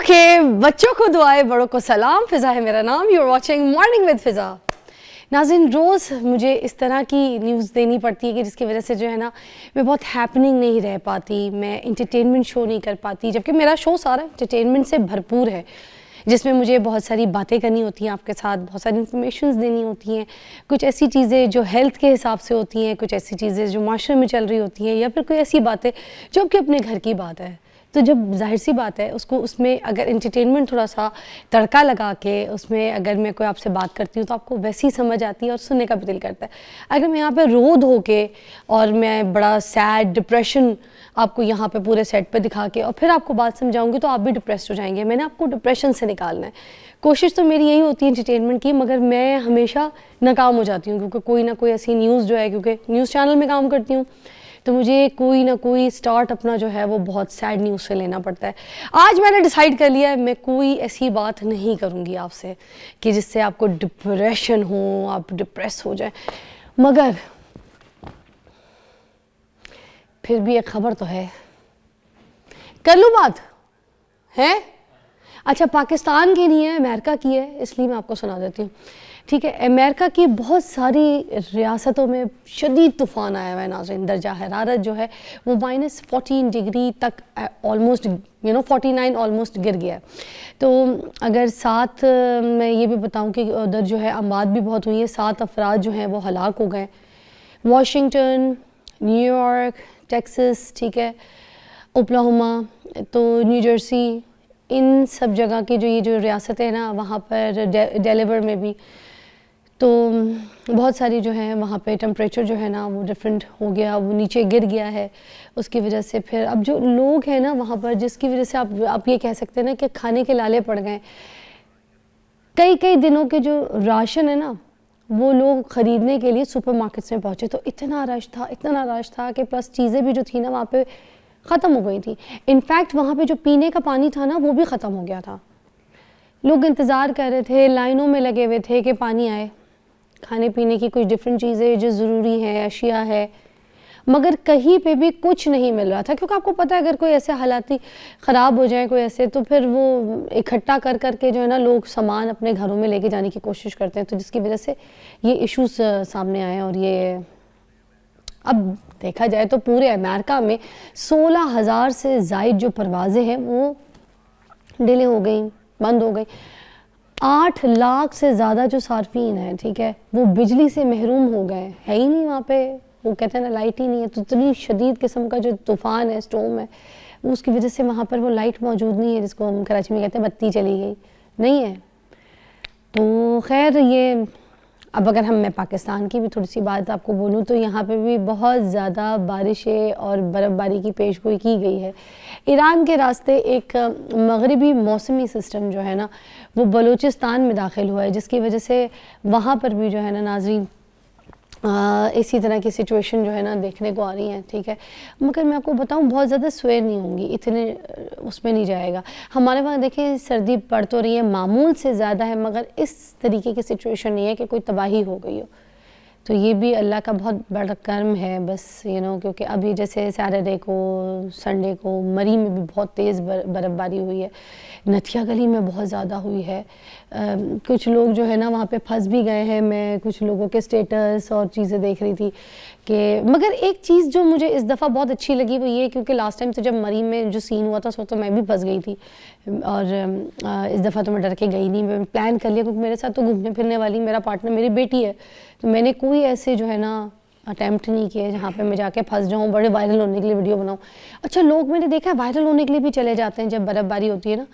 Okay, बच्चों को दुआएं, बड़ों को सलाम। फिज़ा है मेरा नाम। You are watching morning with Fiza. नाज़रीन, रोज़ मुझे इस तरह की न्यूज़ देनी पड़ती है कि जिसकी वजह से जो है ना, मैं बहुत हैपनिंग नहीं रह पाती, मैं इंटरटेनमेंट शो नहीं कर पाती, जबकि मेरा शो सारा इंटरटेनमेंट से भरपूर है, जिसमें मुझे बहुत सारी बातें करनी होती हैं आपके साथ, बहुत सारी इन्फॉर्मेशंस देनी होती हैं, कुछ ऐसी चीज़ें जो हेल्थ के हिसाब से होती हैं, कुछ ऐसी चीज़ें जो माशरे में चल रही होती हैं, या फिर कोई ऐसी बातें जो आपके अपने घर की बात है। तो जब जाहिर सी बात है उसको, उसमें अगर इंटरटेनमेंट थोड़ा सा तड़का लगा के उसमें अगर मैं कोई आपसे बात करती हूँ तो आपको वैसी ही समझ आती है और सुनने का भी दिल करता है। अगर मैं यहाँ पे रो धो के और मैं बड़ा सैड डिप्रेशन आपको यहाँ पे पूरे सेट पे दिखा के और फिर आपको बात समझाऊंगी तो आप भी डिप्रेस हो जाएंगे। मैंने आपको डिप्रेशन से निकालना है। कोशिश तो मेरी यही होती है इंटरटेनमेंट की, मगर मैं हमेशा नाकाम हो जाती हूँ, क्योंकि कोई ना कोई ऐसी न्यूज़ जो है, क्योंकि न्यूज़ चैनल में काम करती हूँ, तो मुझे कोई ना कोई स्टार्ट अपना जो है वो बहुत सैड न्यूज़ से लेना पड़ता है। आज मैंने डिसाइड कर लिया है, मैं कोई ऐसी बात नहीं करूँगी आपसे कि जिससे आपको डिप्रेशन हो, आप डिप्रेस हो जाए, मगर फिर भी एक खबर तो है। कर लूँ बात? है अच्छा, पाकिस्तान की नहीं है, अमेरिका की है, इसलिए मैं आपको सुना देती हूँ। ठीक है, अमेरिका की बहुत सारी रियासतों में शदीद तूफ़ान आया हुआ है नाज़रीन। दर्जा हरारत जो है वो -14 डिग्री तक ऑलमोस्ट 49 ऑलमोस्ट गिर गया है। तो अगर साथ मैं ये भी बताऊं कि उधर जो है अमवात भी बहुत हुई है, 7 अफराद जो हैं वो हलाक हो गए। वाशिंगटन, न्यूयॉर्क, टेक्सास, ठीक है, ओक्लाहोमा, तो न्यू जर्सी, इन सब जगह की जो ये जो रियासतें हैं ना, वहाँ पर डेलावेयर में भी तो बहुत सारी जो है वहाँ पे टेम्परेचर जो है ना वो डिफरेंट हो गया, वो नीचे गिर गया है। उसकी वजह से फिर अब जो लोग हैं ना वहाँ पर, जिसकी वजह से आप ये कह सकते हैं ना कि खाने के लाले पड़ गए। कई कई दिनों के जो राशन है ना वो लोग ख़रीदने के लिए सुपरमार्केट्स में पहुँचे, तो इतना रश था कि प्लस चीज़ें भी जो थी ना वहाँ पे ख़त्म हो गई थी। इनफैक्ट वहाँ पे जो पीने का पानी था ना वो भी ख़त्म हो गया था। लोग इंतज़ार कर रहे थे, लाइनों में लगे हुए थे कि पानी आए। खाने पीने की कुछ डिफरेंट चीज़ें जो ज़रूरी है, अशिया है, मगर कहीं पे भी कुछ नहीं मिल रहा था, क्योंकि आपको पता है अगर कोई ऐसे हालात ख़राब हो जाए कोई ऐसे, तो फिर वो इकट्ठा कर के जो है ना लोग सामान अपने घरों में लेके जाने की कोशिश करते हैं, तो जिसकी वजह से ये इश्यूज़ सामने आए। और ये अब देखा जाए तो पूरे अमेरिका में 16,000 से ज़ायद जो परवाज़ें हैं वो डिले हो गई, बंद हो गई। 8 लाख से ज़्यादा जो सार्फिन हैं, ठीक है, वो बिजली से महरूम हो गए। है ही नहीं वहाँ पे, वो कहते हैं ना लाइट ही नहीं है। तो इतनी शदीद किस्म का जो तूफ़ान है, स्टॉर्म है, उसकी वजह से वहाँ पर वो लाइट मौजूद नहीं है, जिसको हम कराची में कहते हैं बत्ती चली गई, नहीं है। तो खैर ये अब अगर मैं पाकिस्तान की भी थोड़ी सी बात आपको बोलूँ तो यहाँ पे भी बहुत ज़्यादा बारिशें और बर्फ़बारी की पेशगोई की गई है। ईरान के रास्ते एक मगरिबी मौसमी सिस्टम जो है ना वो बलूचिस्तान में दाखिल हुआ है, जिसकी वजह से वहाँ पर भी जो है ना नाज़रीन इसी तरह की सिचुएशन जो है ना देखने को आ रही हैं, ठीक है। मगर मैं आपको बताऊं बहुत ज़्यादा स्वेर नहीं होंगी, इतने उसमें नहीं जाएगा। हमारे वहाँ देखें सर्दी पड़ तो रही है, मामूल से ज़्यादा है, मगर इस तरीके की सिचुएशन नहीं है कि कोई तबाही हो गई हो। तो ये भी अल्लाह का बहुत बड़ा कर्म है बस, क्योंकि अभी जैसे सैटरडे को, संडे को मरी में भी बहुत तेज़ बर्फ़बारी हुई है, नथिया गली में बहुत ज़्यादा हुई है। कुछ लोग जो है ना वहाँ पे फंस भी गए हैं। मैं कुछ लोगों के स्टेटस और चीज़ें देख रही थी कि, मगर एक चीज़ जो मुझे इस दफ़ा बहुत अच्छी लगी वो ये, क्योंकि लास्ट टाइम तो जब मरी में जो सीन हुआ था सो तो मैं भी फंस गई थी, और इस दफ़ा तो मैं डर के गई नहीं। मैं प्लान कर लिया, क्योंकि मेरे साथ तो घूमने फिरने वाली मेरा पार्टनर मेरी बेटी है, तो मैंने कोई ऐसे जो है ना अटैम्प्ट नहीं किया जहाँ पे मैं जाके फंस जाऊँ, बड़े वायरल होने के लिए वीडियो बनाऊँ। अच्छा, लोग मैंने देखा है वायरल होने के लिए भी चले जाते हैं जब बर्फ़बारी होती है ना,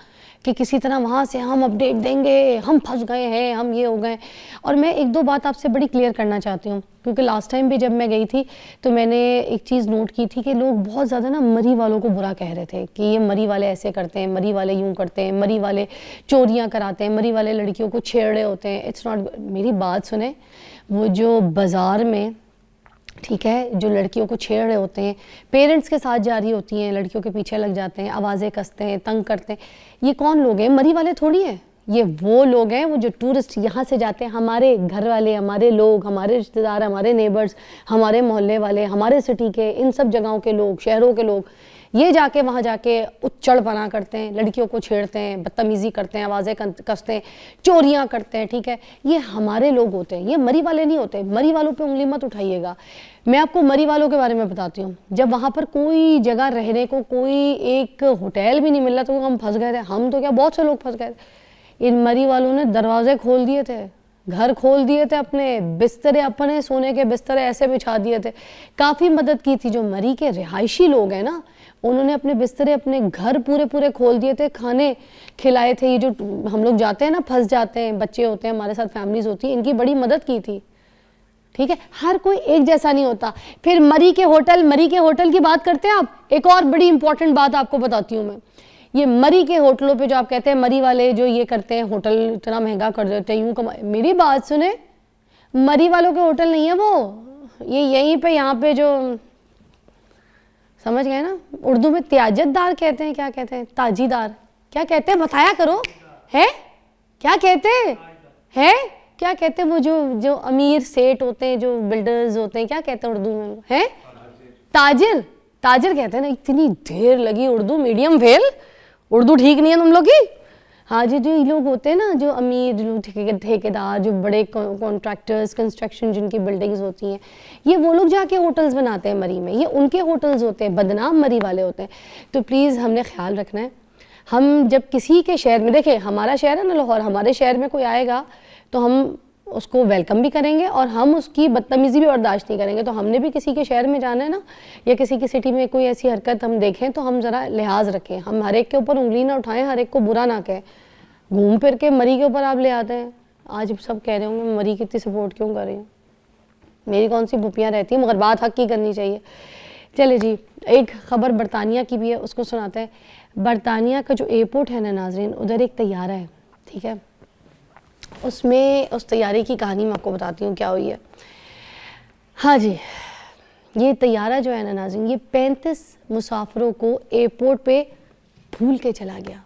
कि किसी तरह वहाँ से हम अपडेट देंगे, हम फंस गए हैं, हम ये हो गए। और मैं एक दो बात आपसे बड़ी क्लियर करना चाहती हूँ, क्योंकि लास्ट टाइम भी जब मैं गई थी तो मैंने एक चीज़ नोट की थी कि लोग बहुत ज़्यादा ना मरी वालों को बुरा कह रहे थे कि ये मरी वाले ऐसे करते हैं, मरी वाले यूँ करते हैं, मरी वाले चोरियाँ कराते हैं, मरी वाले लड़कियों को छेड़ रहे होते हैं। It's not. मेरी बात सुने, वो जो बाज़ार में, ठीक है, जो लड़कियों को छेड़ रहे होते हैं, पेरेंट्स के साथ जा रही होती हैं, लड़कियों के पीछे लग जाते हैं, आवाज़ें कसते हैं, तंग करते हैं, ये कौन लोग हैं? मरी वाले थोड़ी हैं, ये वो लोग हैं वो जो टूरिस्ट यहाँ से जाते हैं, हमारे घर वाले, हमारे लोग, हमारे रिश्तेदार, हमारे नेबर्स, हमारे मोहल्ले वाले, हमारे सिटी के, इन सब जगहों के लोग, शहरों के लोग, ये जाके वहाँ जाके उच्चड़पना करते हैं, लड़कियों को छेड़ते हैं, बदतमीज़ी करते हैं, आवाज़ें कसते हैं, चोरियाँ करते हैं, ठीक है, ये हमारे लोग होते हैं, ये मरी वाले नहीं होते। मरी वालों पे उंगली मत उठाइएगा। मैं आपको मरी वालों के बारे में बताती हूँ। जब वहाँ पर कोई जगह रहने को, कोई एक होटल भी नहीं मिल रहा तो हम फंस गए थे। हम तो क्या, बहुत से लोग फंस गए थे। इन मरी वालों ने दरवाजे खोल दिए थे, घर खोल दिए थे, अपने बिस्तरे, अपने सोने के बिस्तरे ऐसे बिछा दिए थे। काफ़ी मदद की थी। जो मरी के रिहायशी लोग हैं ना, उन्होंने अपने बिस्तरे, अपने घर पूरे पूरे खोल दिए थे, खाने खिलाए थे। ये जो हम लोग जाते हैं ना, फंस जाते हैं, बच्चे होते हैं हमारे साथ, फैमिलीज होती हैं, इनकी बड़ी मदद की थी, ठीक है। हर कोई एक जैसा नहीं होता। फिर मरी के होटल की बात करते हैं आप। एक और बड़ी इंपॉर्टेंट बात आपको बताती हूँ मैं। ये मरी के होटलों पे जो आप कहते हैं मरी वाले जो ये करते हैं, होटल इतना महंगा कर देते हैं, यूँ मेरी बात सुने, मरी वालों के होटल नहीं है वो, ये यहीं पे, यहाँ पे जो, समझ गए ना, उर्दू में त्याजतदार कहते हैं, क्या कहते हैं, ताजीदार, क्या कहते हैं, बताया करो, है क्या कहते हैं, क्या कहते हैं वो जो अमीर सेठ होते हैं, जो बिल्डर्स होते हैं, क्या कहते हैं उर्दू में, है ताजिर कहते हैं ना। इतनी देर लगी, उर्दू मीडियम फेल, उर्दू ठीक नहीं है तुम लोग की। हाँ जी, जो ये लोग होते हैं ना, जो अमीर, जो ठेकेदार, जो बड़े कॉन्ट्रैक्टर्स, कंस्ट्रक्शन जिनकी बिल्डिंग्स होती हैं, ये वो लोग जाके होटल्स बनाते हैं मरी में, ये उनके होटल्स होते हैं, बदनाम मरी वाले होते हैं। तो प्लीज़ हमने ख्याल रखना है। हम जब किसी के शहर में, देखिए हमारा शहर है ना लाहौर, हमारे शहर में कोई आएगा तो हम उसको वेलकम भी करेंगे और हम उसकी बदतमीज़ी भी बर्दाश्त नहीं करेंगे। तो हमने भी किसी के शहर में जाना है ना, या किसी की सिटी में कोई ऐसी हरकत हम देखें तो हम ज़रा लिहाज रखें, हम हर एक के ऊपर उंगली ना उठाएं, हर एक को बुरा ना कहें। घूम फिर के मरी के ऊपर आप ले आते हैं। आज सब कह रहे होंगे मरी की इतनी सपोर्ट क्यों कर रही हैं, मेरी कौन सी भुपियाँ रहती हैं, मगर बात हक की करनी चाहिए। चले जी, एक ख़बर बरतानिया की भी है, उसको सुनाते हैं। बरतानिया का जो एयरपोर्ट है ना नाजरीन, उधर एक तैयारा है, ठीक है, उसमें उस तैयारे की कहानी मैं आपको बताती हूँ क्या हुई है। हाँ जी, ये तैयारा जो है ना नाज़रीन, ये 35 मुसाफिरों को एयरपोर्ट पे भूल के चला गया।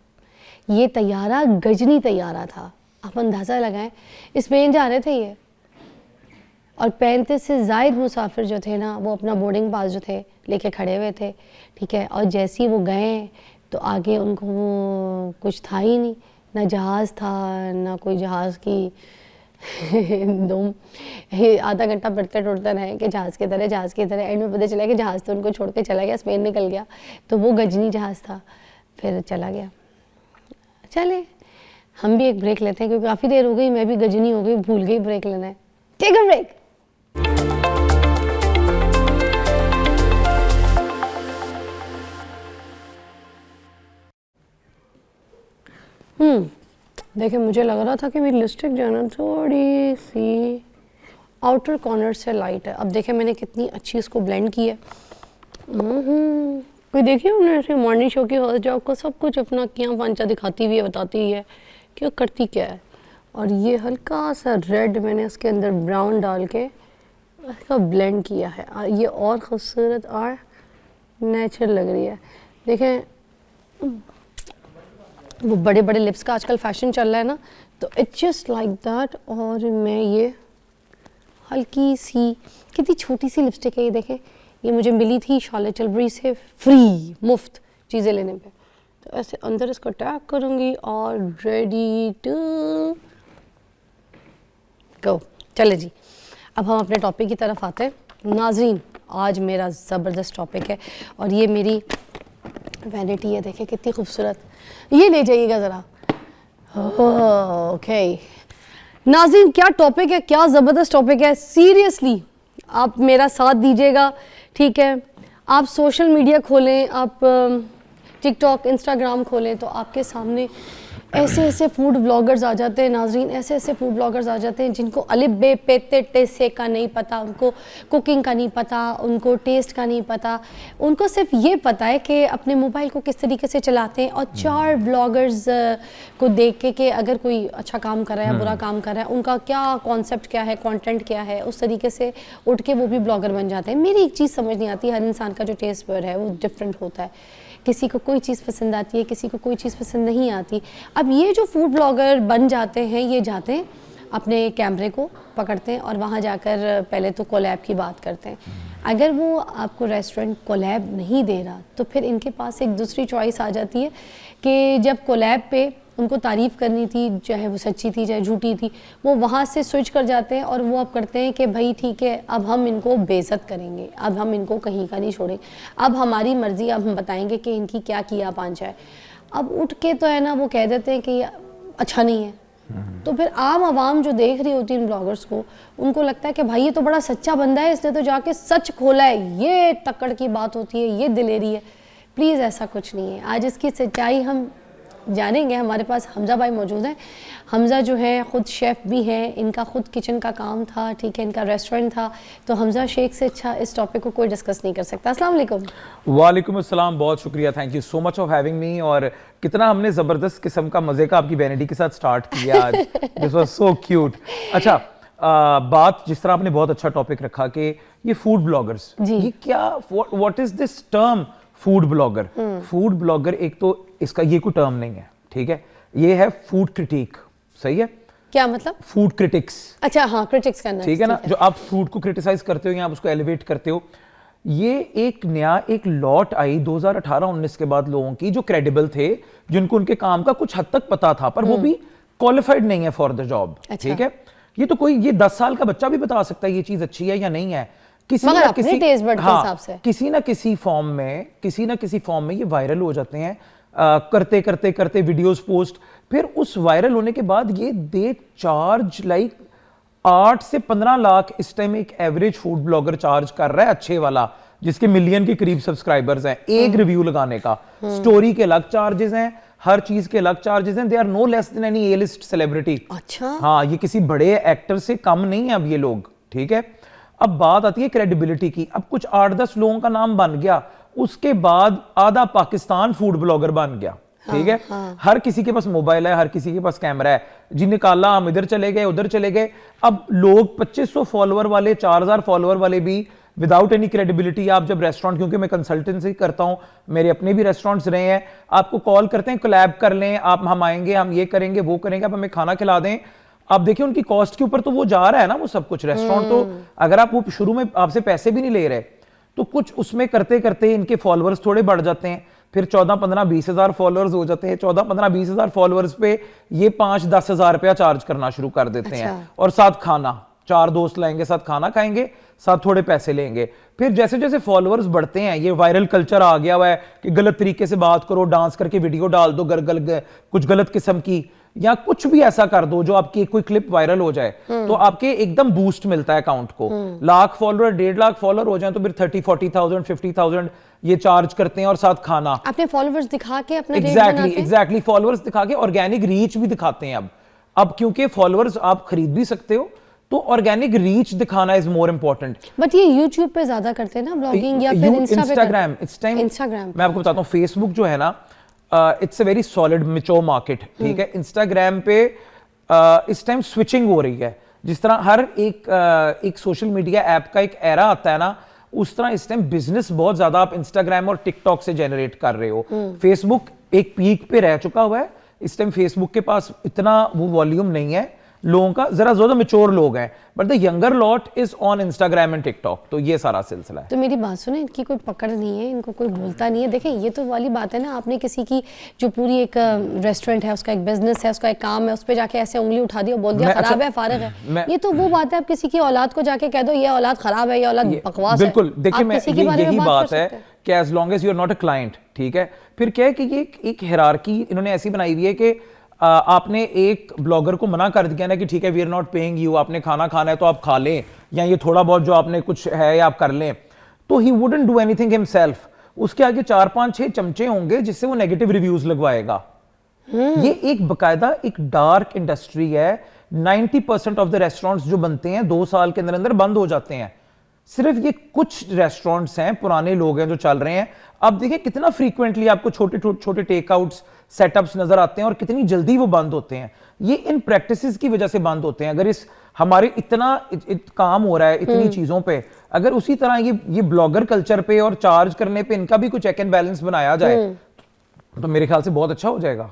ये तैयारा गजनी तैयारा था, आप अंदाज़ा लगाएं, स्पेन जा रहे थे ये, और 35 से ज़ायद मुसाफिर जो थे ना, वो अपना बोर्डिंग पास जो थे लेके खड़े हुए थे, ठीक है। और जैसे ही वो गए तो आगे उनको वो कुछ था ही नहीं, ना जहाज़ था, ना कोई जहाज़ की दुम। आधा घंटा पढ़ते टुटते रहे कि जहाज़ की तरह, एंड में पता चला कि जहाज़ तो उनको छोड़ के चला गया, स्पेन निकल गया। तो वो गजनी जहाज़ था, फिर चला गया। चले हम भी एक ब्रेक लेते हैं, क्योंकि काफ़ी देर हो गई, मैं भी गजनी हो गई, भूल गई ब्रेक लेना है। Take a break. देखिए, मुझे लग रहा था कि मेरी लिपस्टिक जो है ना थोड़ी सी आउटर कॉर्नर से लाइट है। अब देखें मैंने कितनी अच्छी इसको ब्लेंड की है। कोई देखिए उन्होंने ऐसे मॉर्निंग शो की होस्ट जॉब को सब कुछ अपना किया फांचा दिखाती हुई है, बताती हुई है कि वो करती क्या है। और ये हल्का सा रेड मैंने इसके अंदर ब्राउन डाल के इसका ब्लेंड किया है, ये और ख़ूबसूरत और नेचुरल लग रही है। देखें वो बड़े बड़े लिप्स का आजकल फैशन चल रहा है ना, तो इट्स जस्ट लाइक दैट। और मैं ये हल्की सी, कितनी छोटी सी लिपस्टिक है ये, देखें ये मुझे मिली थी शॉर्लेट टिलबरी से फ्री, मुफ्त चीज़ें लेने पे। तो ऐसे अंदर इसको टैग करूँगी और रेडी टू गो। चले जी, अब हम अपने टॉपिक की तरफ आते हैं। नाजरीन, आज मेरा ज़बरदस्त टॉपिक है और ये मेरी वैनिटी है, देखें कितनी खूबसूरत, ये ले जाइएगा ज़रा। ओके नाज़रीन, क्या टॉपिक है, क्या ज़बरदस्त टॉपिक है। सीरियसली आप मेरा साथ दीजिएगा, ठीक है। आप सोशल मीडिया खोलें, आप टिकटॉक, इंस्टाग्राम खोलें तो आपके सामने ऐसे ऐसे फूड ब्लॉगर्स आ जाते हैं नाजरीन, ऐसे ऐसे फूड ब्लॉगर्स आ जाते हैं जिनको अलिफ बे पे ते टे से का नहीं पता, उनको कुकिंग का नहीं पता, उनको टेस्ट का नहीं पता, उनको सिर्फ ये पता है कि अपने मोबाइल को किस तरीके से चलाते हैं। और 4 ब्लॉगर्स को देख के कि अगर कोई अच्छा काम कर रहा है या बुरा काम कर रहा है, उनका क्या कॉन्सेप्ट क्या है, कंटेंट क्या है, उस तरीके से उठ के वो भी ब्लॉगर बन जाते हैं। मेरी एक चीज़ समझ नहीं आती, हर इंसान का जो टेस्ट बर्ड है वो डिफरेंट होता है, किसी को कोई चीज़ पसंद आती है, किसी को कोई चीज़ पसंद नहीं आती। अब ये जो फूड ब्लॉगर बन जाते हैं, ये जाते हैं अपने कैमरे को पकड़ते हैं और वहाँ जाकर पहले तो कोलैब की बात करते हैं। अगर वो आपको रेस्टोरेंट कोलैब नहीं दे रहा तो फिर इनके पास एक दूसरी चॉइस आ जाती है कि जब कोलैब पे उनको तारीफ़ करनी थी, चाहे वो सच्ची थी चाहे झूठी थी, वो वहाँ से स्विच कर जाते हैं और वो अब करते हैं कि भाई ठीक है, अब हम इनको बेइज्जत करेंगे, अब हम इनको कहीं का नहीं छोड़ेंगे, अब हमारी मर्ज़ी, अब हम बताएंगे कि इनकी क्या किया पांचा है। अब उठ के तो है ना वो कह देते हैं कि अच्छा नहीं है। तो फिर आम आवाम जो देख रही होती है इन ब्लॉगर्स को, उनको लगता है कि भाई ये तो बड़ा सच्चा बंदा है, इसने तो जाके सच खोला है, ये तकड़ की बात होती है, ये दिलेरी है। प्लीज़ ऐसा कुछ नहीं है। आज इसकी सच्चाई हम जानेंगे। हमारे पास हमज़ा भाई मौजूद हैं। हमज़ा जो है ख़ुद शेफ़ भी हैं, इनका ख़ुद किचन का काम था, ठीक है, इनका रेस्टोरेंट था। तो हमज़ा शेख से अच्छा इस टॉपिक को कोई डिस्कस नहीं कर सकता। अस्सलाम वालेकुम। वालेकुम अस्सलाम, बहुत शुक्रिया, thank you so much for having me. और कितना हमने ज़बरदस्त किस्म का मज़े का आपकी वैनिटी के साथ स्टार्ट किया आज। This was so cute. अच्छा, बात जिस तरह आपने बहुत अच्छा टॉपिक रखा कि ये फूड ब्लॉगर्स, ये क्या, what is this term food blogger? Food blogger एक तो इसका ये कोई टर्म नहीं है, ठीक है, ये है फूड क्रिटिक। सही है? क्या मतलब? Food critics. अच्छा, हाँ, क्रिटिक्स करना, ठीक है ना, जो आप फूड को क्रिटिसाइज करते हो या आप उसको एलिवेट करते हो। ये एक नया एक लॉट आई 2018-19 के बाद लोगों की जो क्रेडिबल थे, जिनको उनके काम का कुछ हद तक पता था, पर वो भी क्वालिफाइड नहीं है फॉर द जॉब। ठीक है, ये तो कोई, ये 10 साल का बच्चा भी बता सकता है ये चीज अच्छी है या नहीं है। किसी ना किसी टेस्ट बड के हिसाब से किसी ना किसी फॉर्म में ये वायरल हो जाते हैं, करते करते करते वीडियोस पोस्ट, फिर उस वायरल होने के बाद ये दे चार्ज लाइक 8 से 15 लाख इस टाइम एक एवरेज फूड ब्लॉगर चार्ज कर रहा है, अच्छे वाला, जिसके मिलियन के करीब सब्सक्राइबर्स हैं, एक रिव्यू लगाने का। स्टोरी के अलग चार्जेस हैं, हर चीज के अलग चार्जेस हैं। They are no less than any A list celebrity. अच्छा, हाँ, ये किसी बड़े एक्टर से कम नहीं है अब ये लोग। ठीक है, अब बात आती है क्रेडिबिलिटी की। अब कुछ 8-10 लोगों का नाम बन गया, उसके बाद आधा पाकिस्तान फूड ब्लॉगर बन गया। ठीक है, हर किसी के पास मोबाइल है, हर किसी के पास कैमरा है, जी निकाला, हम इधर चले गए, उधर चले गए। अब लोग 2500 फॉलोअर वाले, 4000 फॉलोअर वाले भी विदाउट एनी क्रेडिबिलिटी, आप जब रेस्टोरेंट, क्योंकि मैं कंसल्टेंसी करता हूं, मेरे अपने भी रेस्टोरेंट्स रहे हैं, आपको कॉल करते हैं, कोलैब कर लें आप, हम आएंगे, हम ये करेंगे, वो करेंगे, आप हमें खाना खिला दें। आप देखिए उनकी कॉस्ट के ऊपर तो वो जा रहा है ना वो सब कुछ। रेस्टोरेंट तो अगर आप वो शुरू में आपसे पैसे भी नहीं ले रहे, तो कुछ उसमें करते करते इनके फॉलोअर्स थोड़े बढ़ जाते हैं, फिर 14, 15, 20 हजार फॉलोअर्स हो जाते हैं। 14, 15, 20 हजार फॉलोअर्स पे ये 5-10 हजार रुपया चार्ज करना शुरू कर देते हैं। और साथ खाना, 4 दोस्त लाएंगे, साथ खाना खाएंगे, साथ थोड़े पैसे लेंगे। फिर जैसे जैसे फॉलोअर्स बढ़ते हैं, ये वायरल कल्चर आ गया हुआ है कि गलत तरीके से बात करो, डांस करके वीडियो डाल दो, कुछ गलत किस्म की, या कुछ भी ऐसा कर दो जो आपकी कोई क्लिप वायरल हो जाए, तो आपके एकदम बूस्ट मिलता है अकाउंट को। लाख फॉलोअर, 1.5 लाख फॉलोअर हो जाए तो फिर 30-40,000, 50,000 ये चार्ज करते हैं, और साथ खाना। अपने फॉलोअर्स दिखा के अपना एग्जैक्टली फॉलोअर्स दिखा के ऑर्गेनिक रीच भी दिखाते हैं। अब क्योंकि फॉलोअर्स आप खरीद भी सकते हो, तो ऑर्गेनिक रीच दिखाना इज मोर इंपॉर्टेंट। बट ये यूट्यूब पे ज्यादा करते हैं ना ब्लॉगिंग, या फिर इंस्टाग्राम। मैं आपको बताता हूँ, फेसबुक जो है ना, it's a very solid mature market. ठीक है, इंस्टाग्राम पे इस टाइम स्विचिंग हो रही है। जिस तरह हर एक सोशल मीडिया ऐप का एक एरा आता है ना, उस तरह इस टाइम बिजनेस बहुत ज्यादा आप इंस्टाग्राम और टिकटॉक से जनरेट कर रहे हो। फेसबुक एक पीक पे रह चुका हुआ है, इस टाइम फेसबुक के पास इतना वो वॉल्यूम नहीं है लोगों का, जरा ज्यादा मैच्योर लोग हैं, but the younger lot is on Instagram and TikTok. तो ये सारा सिलसिला है। तो मेरी बात सुने, इनकी कोई पकड़ नहीं है, इनको कोई बोलता नहीं है। देखें, ये तो वाली बात है ना, आपने किसी की जो पूरी एक रेस्टोरेंट है, उसका एक बिजनेस है, उसका एक काम है, उस पर जाके ऐसे उंगली उठा दी और बोल दिया खराब है, फारिग है। ये तो वो बात है, आप किसी की औलाद को जाके कह दो ये औलाद खराब है, ये औलाद बकवास है। बिल्कुल, देखिए मैं यही बात है कि as long as you are not a client, ठीक है। फिर क्या है कि ये एक हिरार्की इन्होंने ऐसी बनाई हुई है कि आपने एक ब्लॉगर को मना कर दिया ना कि ठीक है we are not paying you, आपने खाना खाना है तो आप खा लें, या ये थोड़ा बहुत जो आपने कुछ है या आप कर लें, तो ही वुडंट डू एनीथिंग हिमसेल्फ। उसके आगे 4-5-6 चमचे होंगे जिससे वो नेगेटिव रिव्यूज लगवाएगा। ये एक बकायदा एक डार्क इंडस्ट्री है। 90% ऑफ द रेस्टोरेंट्स जो बनते हैं 2 साल के अंदर अंदर बंद हो जाते हैं। सिर्फ ये कुछ रेस्टोरेंट्स हैं, पुराने लोग हैं जो चल रहे हैं। अब देखिए कितना फ्रीक्वेंटली आपको छोटे टेकआउट्स सेटअप्स नजर आते हैं और कितनी जल्दी वो बंद होते हैं। ये इन प्रैक्टिसेस की वजह से बंद होते हैं। अगर इस हमारे इतना काम हो रहा है इतनी चीजों पे, अगर उसी तरह ये ब्लॉगर कल्चर पे और चार्ज करने पे इनका भी कुछ चेक एंड बैलेंस बनाया जाए तो मेरे ख्याल से बहुत अच्छा हो जाएगा।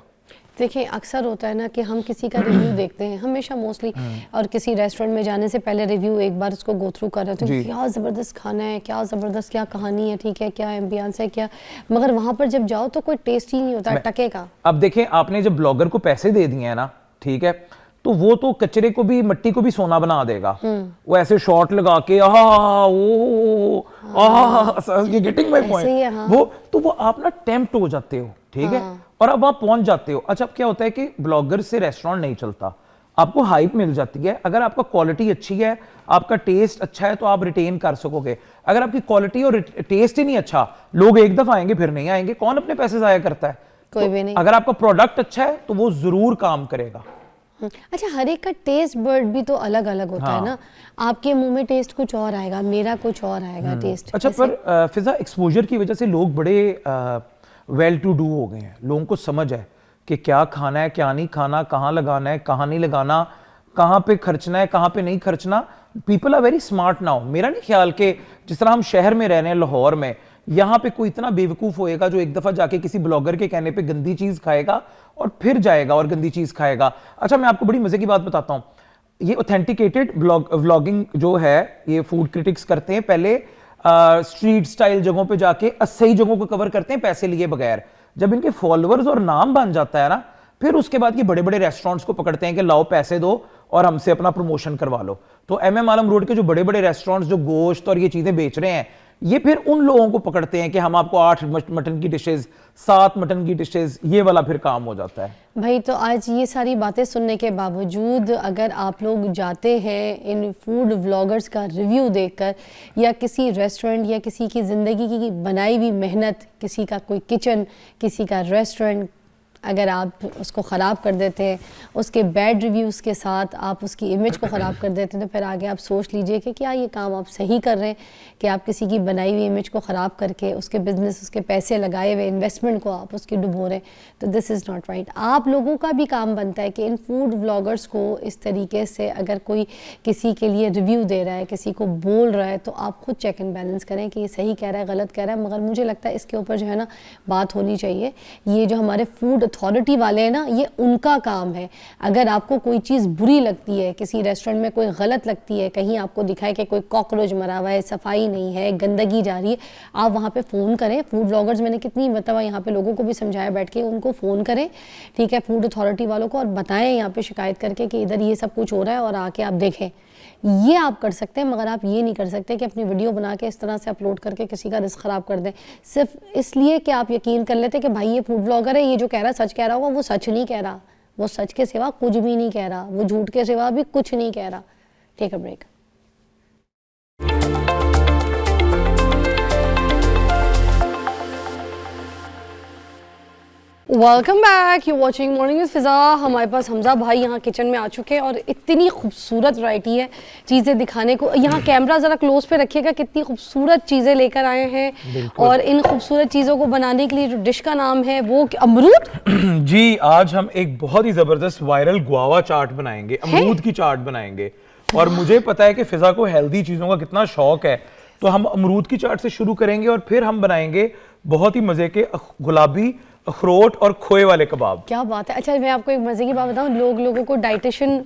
देखिए अक्सर होता है ना कि हम किसी का रिव्यू देखते हैं हमेशा मोस्टली, और किसी रेस्टोरेंट में जाने से पहले रिव्यू एक बार उसको गो थ्रू कर रहे होते हैं, क्या ज़बरदस्त खाना है, क्या ज़बरदस्त क्या कहानी है, ठीक है, क्या एम्बियंस है, क्या, मगर वहाँ पर जब जाओ तो कोई टेस्ट ही नहीं होता टके का। अब देखें, आपने जब ब्लॉगर को पैसे दे दिए हैं ना, ठीक है, तो वो तो कचरे को भी, मिट्टी को भी सोना बना देगा। वो ऐसे शॉट लगा के ये गेटिंग माय पॉइंट, वो आप ना टेम्प्ट हो जाते हो, ठीक है, और अब आप पहुंच जाते हो। अच्छा, अब क्या होता है कि ब्लॉगर से रेस्टोरेंट नहीं चलता, आपको हाइप मिल जाती है। अगर आपका क्वालिटी अच्छी है, आपका टेस्ट अच्छा है, तो आप रिटेन कर सकोगे। अगर आपकी क्वालिटी और टेस्ट ही नहीं अच्छा, लोग एक दफा आएंगे फिर नहीं आएंगे। कौन अपने पैसे जाया करता है? कोई भी नहीं। अगर आपका प्रोडक्ट अच्छा है तो वो जरूर काम करेगा। अच्छा, हर एक का टेस्ट बर्ड भी तो अलग अलग होता है ना, आपके मुंह में टेस्ट कुछ और आएगा, मेरा कुछ और आएगा टेस्ट। अच्छा, पर फिजा, एक्सपोजर की वजह से लोग बड़े वेल टू डू हो गए हैं। लोगों को समझ है कि क्या खाना है, क्या नहीं खाना, कहाँ लगाना है, कहाँ नहीं लगाना, कहाँ पे खर्चना है, कहाँ पे नहीं खर्चना। People are very smart now. मेरा नहीं ख्याल कि जिस तरह हम शहर में रह रहे हैं, लाहौर में, यहाँ पे कोई इतना बेवकूफ होएगा जो एक दफा जाके किसी ब्लॉगर के कहने पे गंदी चीज खाएगा और फिर जाएगा और गंदी चीज खाएगा। अच्छा, मैं आपको बड़ी मजे की बात बताता हूँ। ये ऑथेंटिकेटेड व्लॉगिंग जो है, ये फूड क्रिटिक्स करते हैं। पहले स्ट्रीट स्टाइल जगहों पे जाके सही जगहों को कवर करते हैं पैसे लिए बगैर। जब इनके फॉलोअर्स और नाम बन जाता है ना, फिर उसके बाद ये बड़े बड़े रेस्टोरेंट्स को पकड़ते हैं कि लाओ पैसे दो और हमसे अपना प्रमोशन करवा लो। तो MM आलम रोड के जो बड़े बड़े रेस्टोरेंट्स जो गोश्त और ये चीजें बेच रहे हैं, ये फिर उन लोगों को पकड़ते हैं कि हम आपको 8 मटन की डिशेज, 7 मटन की डिशेज, ये वाला फिर काम हो जाता है भाई। तो आज ये सारी बातें सुनने के बावजूद अगर आप लोग जाते हैं इन फूड व्लॉगर्स का रिव्यू देखकर, या किसी रेस्टोरेंट या किसी की ज़िंदगी की बनाई हुई मेहनत, किसी का कोई किचन, किसी का रेस्टोरेंट, अगर आप उसको ख़राब कर देते हैं, उसके बैड रिव्यूज़ के साथ आप उसकी इमेज को ख़राब कर देते हैं, तो फिर आगे आप सोच लीजिए कि क्या ये काम आप सही कर रहे हैं कि आप किसी की बनाई हुई इमेज को ख़राब करके उसके बिज़नेस, उसके पैसे लगाए हुए इन्वेस्टमेंट को आप उसकी डुबो रहे हैं। तो दिस इज़ नॉट राइट। आप लोगों का भी काम बनता है कि इन फूड व्लॉगर्स को इस तरीके से, अगर कोई किसी के लिए रिव्यू दे रहा है, किसी को बोल रहा है, तो आप खुद चेक एंड बैलेंस करें कि ये सही कह रहा है, गलत कह रहा है। मगर मुझे लगता है इसके ऊपर जो है ना बात होनी चाहिए। ये जो हमारे फूड अथॉरिटी वाले हैं ना, ये उनका काम है। अगर आपको कोई चीज़ बुरी लगती है, किसी रेस्टोरेंट में कोई गलत लगती है, कहीं आपको दिखाए कि कोई कॉकरोच मरा हुआ है, सफाई नहीं है, गंदगी जा रही है, आप वहाँ पे फ़ोन करें। फूड ब्लॉगर्स, मैंने कितनी मतलब यहाँ पे लोगों को भी समझाया बैठ के, उनको फ़ोन करें, ठीक है, फूड अथॉरिटी वालों को, और बताएं यहाँ पे शिकायत करके कि इधर ये सब कुछ हो रहा है और आके आप देखें। ये आप कर सकते हैं, मगर आप ये नहीं कर सकते कि अपनी वीडियो बना के इस तरह से अपलोड करके किसी का रिस्क ख़राब कर दें, सिर्फ इसलिए कि आप यकीन कर लेते कि भाई ये फूड ब्लॉगर है, ये जो कह रहा है सच कह रहा होगा। वो सच नहीं कह रहा, वो सच के सिवा कुछ भी नहीं कह रहा, वो झूठ के सिवा भी कुछ नहीं कह रहा। Take a break. Welcome back, you watching morning with Fiza. हमारे पास हमजा भाई यहाँ किचन में आ चुके हैं और इतनी खूबसूरत वैरायटी है चीज़ें दिखाने को। यहाँ कैमरा ज़रा क्लोज पे रखिएगा, कितनी खूबसूरत चीज़ें लेकर आए हैं। और इन खूबसूरत चीज़ों को बनाने के लिए जो डिश का नाम है वो अमरूद। जी, आज हम एक बहुत ही ज़बरदस्त वायरल गुआवा चाट बनाएंगे, अमरूद की चाट बनाएंगे। और मुझे पता है कि फिज़ा को हेल्दी चीज़ों का कितना शौक है, तो हम अमरूद की चाट से शुरू करेंगे और फिर हम बनाएंगे बहुत ही मज़े के गुलाबी अखरोट और खोए वाले कबाब। क्या बात है। अच्छा, मैं आपको एक मज़े की बात बताऊं, लोगों को डाइटिशियन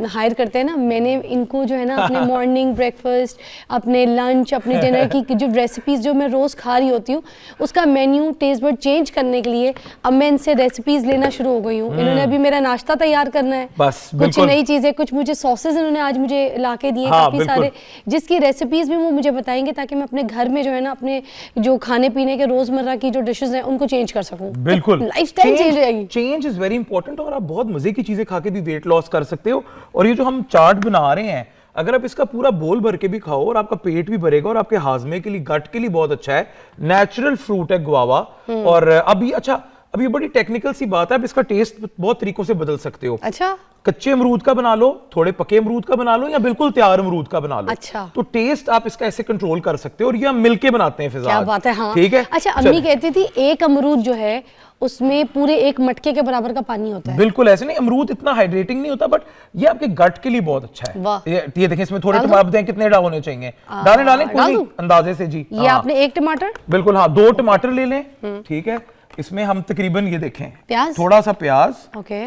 हायर करते हैं ना, मैंने इनको जो है ना अपने मॉर्निंग ब्रेकफास्ट, अपने लंच, अपने डिनर की जो रेसिपीज़ जो मैं रोज़ खा रही होती हूँ, उसका मेन्यू टेस्ट बर्ड चेंज करने के लिए अब मैं इनसे रेसिपीज़ लेना शुरू हो गई हूँ। इन्होंने अभी मेरा नाश्ता तैयार करना है, बस कुछ नई चीज़ें, कुछ मुझे सॉसेज इन्होंने आज मुझे ला के दिए, काफ़ी सारे, जिसकी रेसिपीज़ भी वो मुझे बताएंगे ताकि मैं अपने घर में जो है ना अपने जो खाने पीने के रोज़मर्रा की जो डिशेज हैं उनको चेंज कर सकूं। बिल्कुल, लाइफस्टाइल चेंज रहेगी। Change is very important. और आप बहुत मजे की चीजें खा के भी वेट लॉस कर सकते हो। और ये जो हम चाट बना रहे हैं, अगर आप इसका पूरा बोल भर के भी खाओ और आपका पेट भी भरेगा और आपके हाजमे के लिए, गट के लिए बहुत अच्छा है। नेचुरल फ्रूट है गुआवा। और अभी अच्छा, अब ये बड़ी टेक्निकल सी बात है, आप इसका टेस्ट बहुत तरीकों से बदल सकते हो। अच्छा, कच्चे अमरूद का बना लो, थोड़े पके अमरूद का बना लो, या बिल्कुल तैयार अमरूद का बना लो। अच्छा, तो टेस्ट आप इसका ऐसे कंट्रोल कर सकते हो। और ये हम मिलके बनाते हैं फिज़ा। क्या बात है। हाँ, ठीक है। अच्छा, अम्मी कहती थी एक अमरूद जो है उसमें पूरे एक मटके के बराबर का पानी होता है। बिल्कुल ऐसे नहीं, अमरूद इतना हाइड्रेटिंग नहीं होता, बट ये आपके गट के लिए बहुत अच्छा है। ये देखें, इसमें थोड़े टमाटर दें, कितने होने चाहिए, डालें कोई अंदाजे से जी। ये आपने एक टमाटर, बिल्कुल हाँ, 2 टमाटर ले लें, ठीक है। इसमें हम तकरीबन ये देखें, प्याज, थोड़ा सा प्याज, ओके,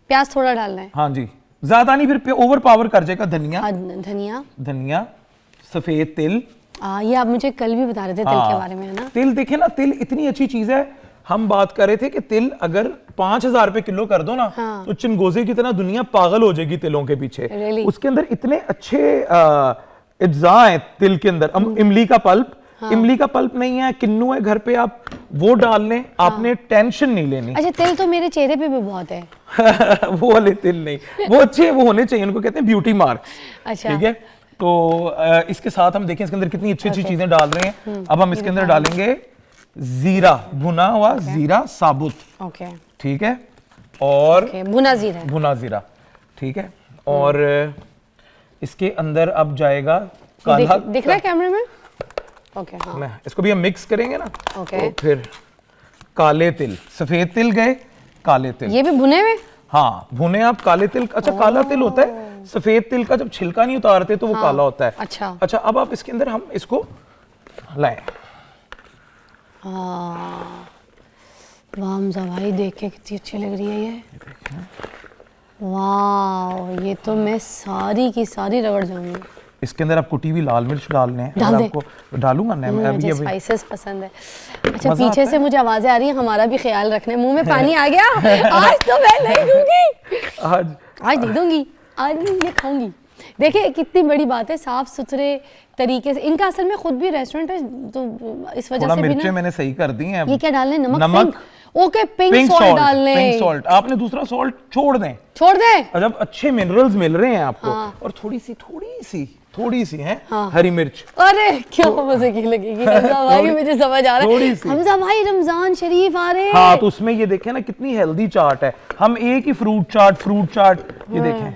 प्याज थोड़ा डालना है, हाँ जी, ज्यादा नहीं फिर ओवर पावर कर जाएगा। धनिया, धनिया, धनिया, सफेद तिल। ये आप मुझे कल भी बता रहे थे तिल के बारे में, है ना? तिल देखे ना, तिल इतनी अच्छी चीज है। हम बात कर रहे थे कि तिल अगर 5,000 रुपए किलो कर दो ना, तो चिनगोजे की तरह दुनिया पागल हो जाएगी तिलों के पीछे। Really? उसके अंदर इतने अच्छे अज्जा हैं तिल के अंदर। इमली का पल्प, इमली का पल्प नहीं है, किन्नू है घर पे, आप वो डाल लें, आपने टेंशन नहीं लेनी। अच्छा, तिल तो मेरे चेहरे पे भी बहुत है। वो वाले तिल नहीं, वो अच्छे वो होने चाहिए, उनको कहते हैं ब्यूटी मार्क्स। अच्छा, ठीक है, तो इसके साथ हम देखें इसके अंदर कितनी अच्छी अच्छी चीजें डाल रहे हैं। अब हम इसके अंदर डालेंगे जीरा, भुना हुआ जीरा साबुत। ओके, ठीक है, और भुना जीरा, भुना जीरा, ठीक है। और इसके अंदर अब जाएगा काला, दिख रहा है कैमरे में? ओके, हाँ, मैं इसको भी हम मिक्स करेंगे ना। ओके, तो फिर काले तिल, सफेद तिल गए, काले तिल, ये भी भुने हुए? हाँ, भुने आप काले तिल। अच्छा, काला तिल होता है, सफेद तिल का जब छिलका नहीं उतारते तो वो काला होता है। अच्छा, अब आप इसके अंदर हम इसको लाएं। वाह हमजा भाई, देख के कितनी अच्छी लग रही है ये। वाह, ये तो मैं सारी की सारी रगड़ जाऊंगी। इसके अंदर आप कुटी हुई लाल मिर्च डालने हैं। डाल दे। आपको डालूंगा ना मैं मुझे अभी। स्पाइसेस पसंद है। अच्छा, पीछे से मुझे आवाजें आ रही हैं, हमारा भी ख्याल रखने। मुंह में पानी आ गया। आज तो मैं नहीं दूंगी, आज नहीं दूंगी, आज मैं ये खाऊंगी। देखिए कितनी बड़ी बात है, साफ सुथरे तरीके से। इनका असल में खुद भी रेस्टोरेंट है, तो इस वजह से भी मिर्चें मैंने सही कर दी हैं। ये क्या डालने? नमक, ओके, पिंक सॉल्ट डालने। पिंक सॉल्ट, आपने दूसरा सॉल्ट छोड़ दें। जब अच्छे मिनरल्स मिल रहे हैं आपको, और थोड़ी सी है हरी मिर्च। अरे क्या मजे की लगेगी हमजा भाई, मुझे समझ आ रहा है। हमजा भाई, रमजान शरीफ आ रहे हैं। हाँ, तो उसमें ये देखें ना कितनी हेल्दी चाट है। हम एक ही फ्रूट चाट ये देखें।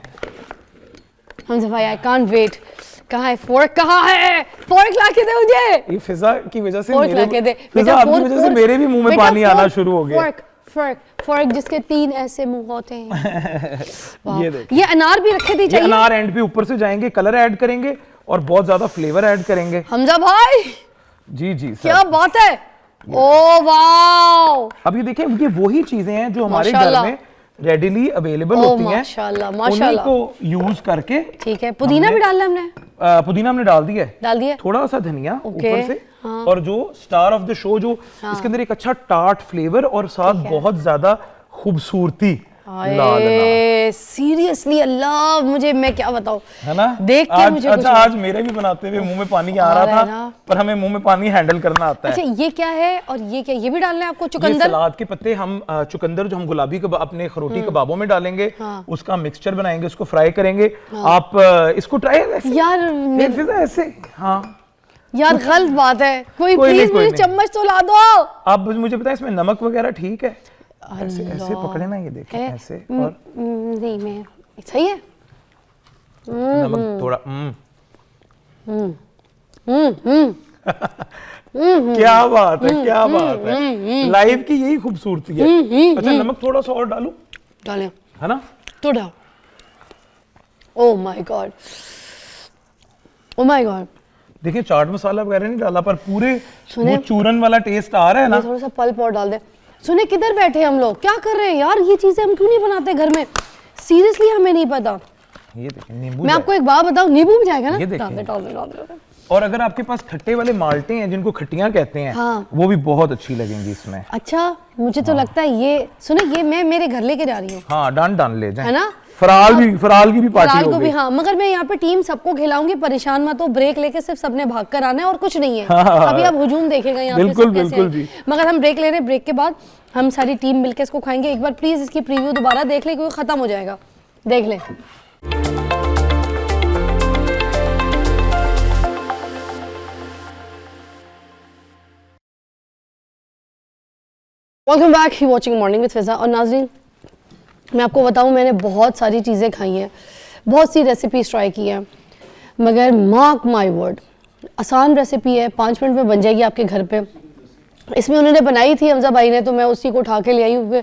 हमजा भाई, आई कांट वेट। कहाँ है फोर्क? कहाँ है फोर्क? लाके दे मुझे। ये फिजा की वजह से फोर्क लाके दे फिजा आपकी वजह से मेरे भी मुंह में पानी आना शुरू हो गया। फोर्क जिसके 3 ऐसे मुंह होते हैं। ये अनार भी रखे दीजिए। अनार एंड पे ऊपर से जाएंगे, कलर ऐड करेंगे और बहुत ज्यादा फ्लेवर ऐड करेंगे। हमजा भाई, जी क्या बात है। ओ वाओ, अब ये देखें, ये वही चीजें हैं जो हमारे घर में रेडिली अवेलेबल होती हैं। माशाल्लाह को यूज करके। ठीक है, पुदीना भी डालना हमने? पुदीना हमने डाल दिया है। थोड़ा सा धनिया ऊपर से। और जो स्टार ऑफ द शो, जो इसके अंदर एक अच्छा टार्ट फ्लेवर और साथ बहुत ज्यादा खूबसूरती। सीरियसली अल्लाह, मैं क्या बताऊं, है ना? देख के मुझे अच्छा, आज मेरे भी बनाते हुए मुंह में पानी आ रहा था, पर हमें मुंह में पानी हैंडल करना आता है। अच्छा, ये क्या है और ये क्या? ये भी डालना है आपको? चुकंदर, सलाद के पत्ते। हम चुकंदर जो हम गुलाबी अपने खरोटी कबाबों में डालेंगे, उसका मिक्सचर बनाएंगे, उसको फ्राई करेंगे। आप इसको ट्राई यार ऐसे। हाँ यार, गलत बात है। कोई प्लीज मुझे चम्मच तो ला दो। आप मुझे बताएं, इसमें नमक वगैरह ठीक है? ऐसे पकड़े ना, ये देखें ऐसे। और नहीं, मैं सही है। नमक थोड़ा। क्या बात है, क्या बात है। लाइव की यही खूबसूरती है। अच्छा, नमक थोड़ा सा और डालूं? डालें, है ना? तो डाल। Oh my God, oh my God. देखिए, चाट मसाला वगैरह नहीं डाला, पर पूरे वो चूरन वाला टेस्ट आ रहा है ना। थोड़ा सा पल्प और डाल दे। सुने, किधर बैठे हम लोग, क्या कर रहे हैं यार? ये चीजें हम क्यों नहीं बनाते घर में? सीरियसली हमें नहीं पता। ये देखिए, नींबू। मैं आपको एक बात बताऊं, नींबू भी जाएगा ना? ये देखिए। और अगर आपके पास खट्टे वाले माल्टे हैं, जिनको खट्टियां कहते हैं, वो भी बहुत अच्छी लगेंगी इसमें। अच्छा, मुझे तो लगता है ये, सुने, ये मैं मेरे घर लेके जा रही हूँ। हाँ, डान ले जाए, है ना? फराल की भी पार्टी हो गई। हाँ, मगर मैं यहाँ पे टीम सबको खिलाऊंगी, परेशान मत हो। ब्रेक लेके सिर्फ सबने भाग कर आना है और कुछ नहीं है। अभी आप हुजूम देखेगा यहाँ पे। बिल्कुल जी। मगर हम ब्रेक ले रहे हैं, ब्रेक के बाद हम सारी टीम मिलकर इसको खाएंगे। एक बार प्लीज इसकी प्रीव्यू दोबारा देख ले, क्योंकि खत्म हो जाएगा। देख ले। Welcome back, you watching morning with Fiza. और नाज़रीन, मैं आपको बताऊं, मैंने बहुत सारी चीज़ें खाई हैं, बहुत सी रेसिपीज ट्राई की हैं, मगर मार्क माय वर्ड, आसान रेसिपी है, 5 मिनट में बन जाएगी आपके घर पे। इसमें उन्होंने बनाई थी हमजा भाई ने, तो मैं उसी को उठा के ले आई हूँ।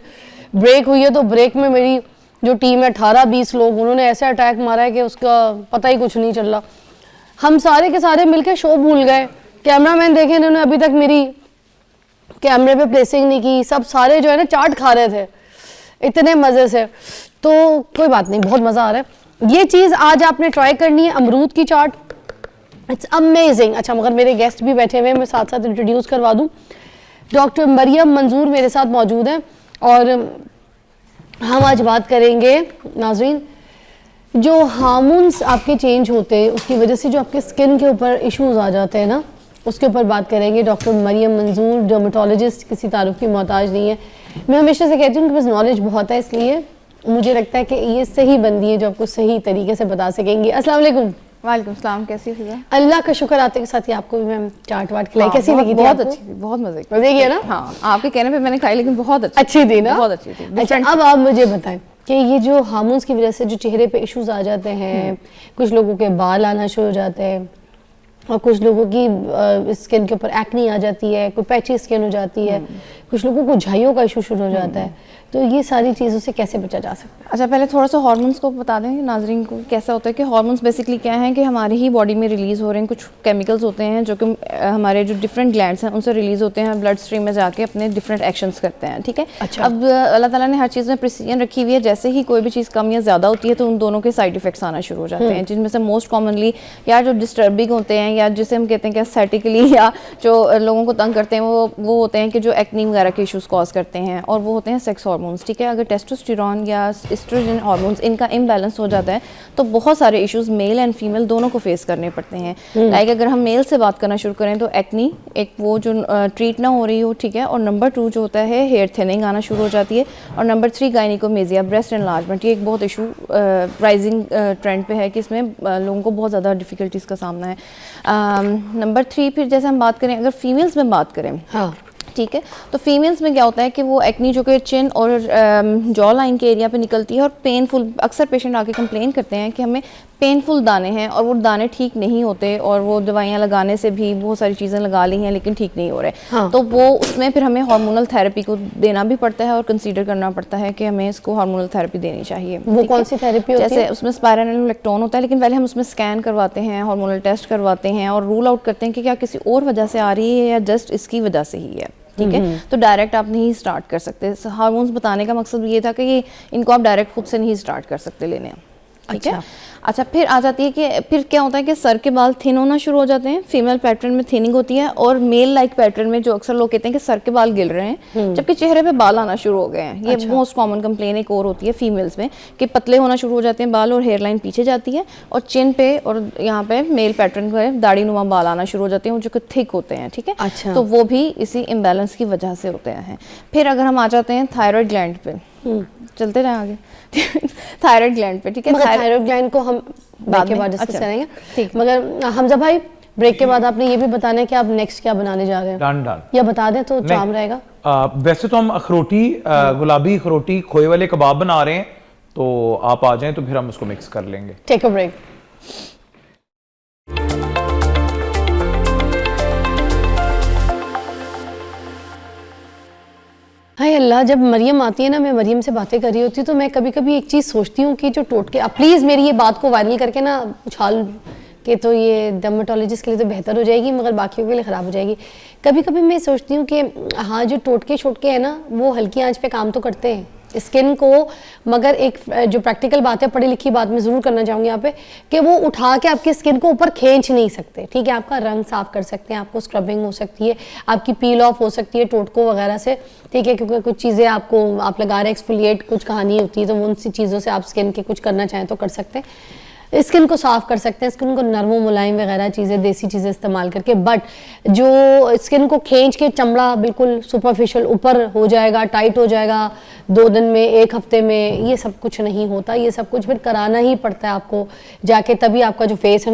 ब्रेक हुई है, तो ब्रेक में मेरी जो टीम है 18-20 लोग, उन्होंने ऐसे अटैक मारा है कि उसका पता ही कुछ नहीं चल रहा। हम सारे के सारे मिलकर शो भूल गए। कैमरामैन देखें, इन्होंने अभी तक मेरी कैमरे पे प्लेसिंग नहीं की, सब सारे जो है ना चाट खा रहे थे इतने मज़े से। तो कोई बात नहीं, बहुत मज़ा आ रहा है। ये चीज़ आज आपने ट्राई करनी है, अमरूद की चाट, इट्स अमेजिंग। अच्छा, मगर मेरे गेस्ट भी बैठे हुए हैं, मैं साथ साथ इंट्रोड्यूस करवा दूँ। डॉक्टर मरियम मंजूर मेरे साथ मौजूद हैं और हम आज बात करेंगे नाज़रीन, जो हार्मोन्स आपके चेंज होते हैं उसकी वजह से जो आपके स्किन के ऊपर इश्यूज आ जाते हैं ना, उसके ऊपर बात करेंगे। डॉक्टर मरियम मंजूर डर्मेटोलॉजिस्ट, किसी तारुफ की मोहताज नहीं है। मैं हमेशा से कहती हूँ कि बस नॉलेज बहुत है, इसलिए मुझे लगता है कि ये सही बंदी है जो आपको सही तरीके से बता सकेंगी। अस्सलाम वालेकुम। वालेकुम सलाम, कैसी है फिजा? अल्लाह का शुक्र, आते के साथ ही आपको भी मैम चाट वाट खिलाई। कैसी लगी थी? बहुत अच्छी थी, बहुत मजे की। मजे की है ना? हाँ, आपके कहने पे मैंने खाई, लेकिन बहुत अच्छी थी ना? बहुत अच्छी थी। अच्छा, अब आप मुझे बताएं कि ये जो हार्मोन्स की वजह से जो चेहरे पे इश्यूज आ जाते हैं, कुछ लोगों के बाल आना शुरू हो जाते हैं और कुछ लोगों की स्किन के ऊपर एक्नी आ जाती है, कोई पैची स्किन हो जाती है, कुछ लोगों को झाइयों का इशू शुरू हो जाता है, तो ये सारी चीज़ों से कैसे बचा जा सकता है? अच्छा, पहले थोड़ा सा हार्मोन्स को बता दें नाजरीन को। कैसा होता है कि हार्मोन्स बेसिकली क्या हैं कि हमारी ही बॉडी में रिलीज़ हो रहे हैं, कुछ केमिकल्स होते हैं जो कि हमारे जो डिफरेंट ग्लैंड्स हैं उनसे रिलीज़ होते हैं, ब्लड स्ट्रीम में जाके अपने डिफरेंट एक्शंस करते हैं, ठीक है। अच्छा। अब अल्लाह ताला ने हर चीज़ में प्रिसीजन रखी हुई है, जैसे ही कोई भी चीज़ कम या ज़्यादा होती है तो उन दोनों के साइड इफेक्ट्स आना शुरू हो जाते हैं, जिनमें से मोस्ट कॉमनली या जो डिस्टर्बिंग होते हैं या जिसे हम कहते हैं कि एस्थेटिकली या जो लोगों को तंग करते हैं वो होते हैं कि जो एक्नी वगैरह के इशूज़ कॉज करते हैं, और वो होते हैं सेक्स हार्मोन्स, ठीक है। अगर टेस्टोस्टेरोन या एस्ट्रोजन हार्मोन्स इनका इम्बैलेंस हो जाता है तो बहुत सारे इश्यूज मेल एंड फीमेल दोनों को फेस करने पड़ते हैं। लाइक अगर हम मेल से बात करना शुरू करें तो एक्नी एक वो जो ट्रीट ना हो रही हो, ठीक है, और नंबर 2 जो होता है हेयर थिनिंग आना शुरू हो जाती है, और नंबर 3 गायनिकोमेजिया, ब्रेस्ट एनलार्जमेंट, ये एक बहुत इशू राइजिंग ट्रेंड पे है कि इसमें लोगों को बहुत ज़्यादा डिफ़िकल्टीज़ का सामना है। नंबर 3 फिर जैसे हम बात करें, अगर फीमेल्स में बात करें, हाँ ठीक है, तो फीमेल्स में क्या होता है कि वो एक्नी जो कि चिन और जॉ लाइन के एरिया पे निकलती है और पेनफुल, अक्सर पेशेंट आके कंप्लेन करते हैं कि हमें पेनफुल दाने हैं और वो दाने ठीक नहीं होते, और वो दवाइयाँ लगाने से भी बहुत सारी चीज़ें लगा ली हैं लेकिन ठीक नहीं हो रहे। हाँ। तो वो उसमें फिर हमें हार्मोनल थेरेपी को देना भी पड़ता है और कंसीडर करना पड़ता है कि हमें इसको हार्मोनल थेरेपी देनी चाहिए। वो कौन सी थेरेपी होती है? जैसे उसमें स्पाइरनोलेक्टोन होता है, लेकिन पहले हम उसमें स्कैन करवाते हैं, हार्मोनल टेस्ट करवाते हैं और रूल आउट करते हैं कि क्या किसी और वजह से आ रही है या जस्ट इसकी वजह से ही है, ठीक है। तो डायरेक्ट आप नहीं स्टार्ट कर सकते। हार्मोन्स बताने का मकसद ये था कि इनको आप डायरेक्ट खुद से नहीं स्टार्ट कर सकते लेने, ठीक है। अच्छा, फिर आ जाती है कि फिर क्या होता है कि सर के बाल थिन होना शुरू हो जाते हैं, फीमेल पैटर्न में थिनिंग होती है, और मेल लाइक पैटर्न में जो अक्सर लोग कहते हैं कि सर के बाल गिर रहे हैं जबकि चेहरे पे बाल आना शुरू हो गए हैं। ये मोस्ट कॉमन कंप्लेन एक और होती है फीमेल्स में कि पतले होना शुरू हो जाते हैं बाल और हेयर लाइन पीछे जाती है, और चिन पे और यहाँ पे मेल पैटर्न पे दाढ़ी नुमा बाल आना शुरू हो जाते हैं जो कि थिक होते हैं, ठीक है। अच्छा। तो वो भी इसी इम्बैलेंस की वजह से होते हैं। फिर अगर हम आ जाते हैं थायराइड ग्लैंड पे, चलते जाए आगे थायराइड ग्लैंड पे, ठीक है। थायराइड ग्लैंड को हम ब्रेक के बाद डिस्कस करेंगे, ठीक। मगर हमजा भाई, ब्रेक के बाद आपने ये भी बताना है कि आप नेक्स्ट क्या बनाने जा रहे हैं। डन या बता दें तो चाम रहेगा। वैसे तो हम अखरोटी, गुलाबी अखरोटी खोए वाले कबाब बना रहे हैं, तो आप आ जाएं तो फिर हम उसको मिक्स कर लेंगे। Take a break. हाय अल्लाह, जब मरियम आती है ना, मैं मरियम से बातें कर रही होती हूँ तो मैं कभी कभी एक चीज़ सोचती हूँ कि जो टोटके, अब प्लीज़ मेरी ये बात को वायरल करके ना उछाल के, तो ये डर्मेटोलॉजिस्ट के लिए तो बेहतर हो जाएगी मगर बाकियों के लिए ख़राब हो जाएगी। कभी कभी मैं सोचती हूँ कि हाँ, जो टोटके शोटके हैं ना वो हल्की आंच पे काम तो करते हैं स्किन को, मगर एक जो प्रैक्टिकल बात है, पढ़ी लिखी बात मैं ज़रूर करना चाहूँगी यहाँ पे, कि वो उठा के आपकी स्किन को ऊपर खींच नहीं सकते, ठीक है। आपका रंग साफ कर सकते हैं, आपको स्क्रबिंग हो सकती है, आपकी पील ऑफ हो सकती है टोटकों वगैरह से, ठीक है, क्योंकि कुछ चीज़ें आपको आप लगा रहे हैं, एक्सफोलिएट कुछ कहानी होती है, तो उन सी चीज़ों से आप स्किन के कुछ करना चाहें तो कर सकते हैं, स्किन को साफ कर सकते हैं, स्किन को नरम मुलायम वगैरह चीज़ें, देसी चीज़ें इस्तेमाल करके। बट जो स्किन को खींच के चमड़ा बिल्कुल सुपरफिशियल ऊपर हो जाएगा, टाइट हो जाएगा 2 दिन में, 1 हफ्ते में, ये सब कुछ नहीं होता। ये सब कुछ फिर कराना ही पड़ता है आपको जाके, तभी आपका जो फेस है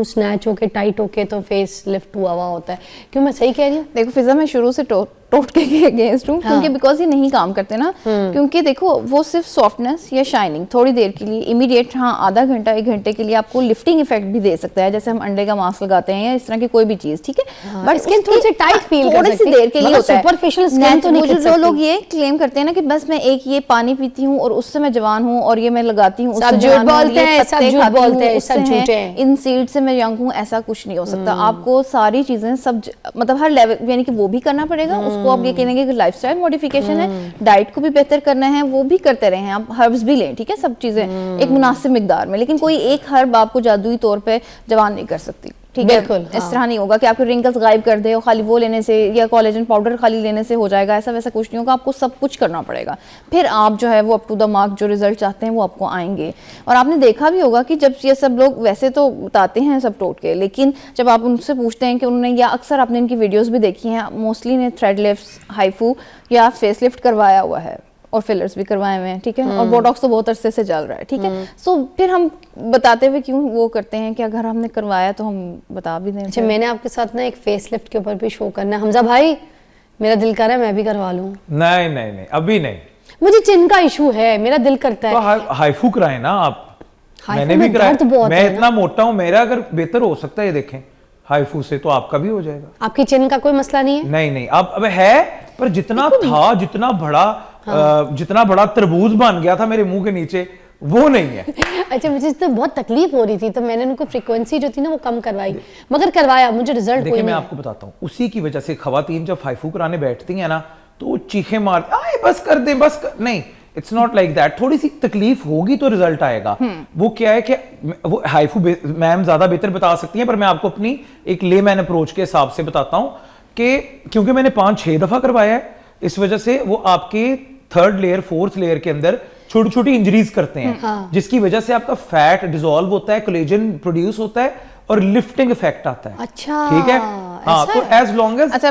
स्नैच होके टाइट होके तो फेस लिफ्ट हुआ हुआ होता है। क्यों, मैं सही कह रही हूँ? देखो फिजा, मैं शुरू से टोटके के अगेंस्ट हूँ, क्योंकि बिकॉज ये नहीं काम करते ना, क्योंकि देखो वो सिर्फ सॉफ्टनेस या शाइनिंग थोड़ी देर के लिए, इमीडिएट, हाँ आधा घंटा 1 घंटे के लिए आपको लिफ्टिंग इफेक्ट भी दे सकता है, जैसे हम अंडे का मास्क लगाते हैं या इस तरह की कोई भी चीज, ठीक है। बट स्किन थोड़ी सी टाइट फील थोड़ी सी देर के लिए होता है, सुपरफिशियल स्किन तो नहीं। जो लोग ये क्लेम करते हैं ना कि बस मैं एक ये पानी पीती हूँ और उससे मैं जवान हूँ और ये मैं लगाती हूँ, सब झूठ बोलते हैं, सब झूठ बोलते हैं, सब झूठे हैं, इन सीड से मैं यंग हूँ, ऐसा कुछ नहीं हो सकता। आपको सारी चीजें सब मतलब हर लेवल, यानी कि वो भी करना पड़ेगा, उसको आप ये कहेंगे कि लाइफस्टाइल मॉडिफिकेशन है, डाइट को भी बेहतर करना है, वो भी करते रहे हैं आप, हर्ब्स भी लें, ठीक है, सब चीजें एक मुनासिब मिकदार में, लेकिन कोई एक हर्ब आपको जादुई तौर पे जवान नहीं कर सकती, ठीक है। बिल्कुल, इस तरह नहीं होगा कि आपके रिंकल्स गायब कर दे और खाली वो लेने से या कोलेजन पाउडर खाली लेने से हो जाएगा, ऐसा वैसा कुछ नहीं होगा, आपको सब कुछ करना पड़ेगा, फिर आप जो है वो अप टू द मार्क जो रिजल्ट चाहते हैं वो आपको आएंगे। और आपने देखा भी होगा कि जब ये सब लोग वैसे तो बताते हैं सब टोटके, लेकिन जब आप उनसे पूछते हैं कि उन्होंने, या अक्सर आपने इनकी वीडियोस भी देखी हैं, मोस्टली ने थ्रेड लिफ्ट्स, हाइफू या फेस लिफ्ट करवाया हुआ है और फिलर्स भी करवाए हुए हैं, ठीक है, और बोटॉक्स तो बहुत अरसे से चल रहा है, ठीक है। सो फिर हम बताते हुए क्यों वो करते हैं कि अगर हमने करवाया तो हम बता भी दें। अच्छा, मैंने आपके साथ ना एक फेस लिफ्ट के ऊपर भी शो करना है हमजा भाई, मेरा दिल कर रहा है मैं भी करवा लूं। नहीं नहीं नहीं, अभी नहीं, मुझे चिन का इशू है, मेरा दिल करता है। तो हाइफू कराए ना आप, हाइफू मैंने भी में कराया, दर्द बहुत मैं है इतना मोटा हूँ, मेरा अगर बेहतर हो सकता है ये देखें हाइफू से, तो आपका भी हो जाएगा। आपकी चिन का कोई मसला नहीं है? नहीं नहीं, अब है, पर जितना था, जितना बड़ा तरबूज बन गया था मेरे मुंह के नीचे, वो नहीं है। अच्छा, मुझे तो बहुत तकलीफ हो रही थी, तो मैंने उनको फ्रीक्वेंसी जो थी ना वो कम करवाई, मगर करवाया, मुझे रिजल्ट कोई देखिए मैं नहीं आपको बताता हूँ, उसी की वजह से खवातीन जब हाइफू कराने बैठती हैं ना, तो वो चीखें मारती, आए बस कर दे, बस कर। नहीं, इट्स नॉट लाइक दैट, थोड़ी सी तकलीफ होगी तो रिजल्ट आएगा। वो क्या है कि वो हाइफू मैम ज्यादा बेहतर बता सकती हैं, पर मैं आपको अपनी एक लेमैन अप्रोच के हिसाब से बताता हूँ कि क्योंकि मैंने 5-6 दफा करवाया है, इस वजह से वो आपके 3rd लेयर 4th लेयर के अंदर छोटी छोटी इंजरीज करते हैं, जिसकी वजह से आपका फैट डिसॉल्व होता है, कोलेजन प्रोड्यूस होता है और लिफ्टिंग इफेक्ट आता है। अच्छा, ठीक है, हाँ, तो एज लॉन्ग एज, अच्छा,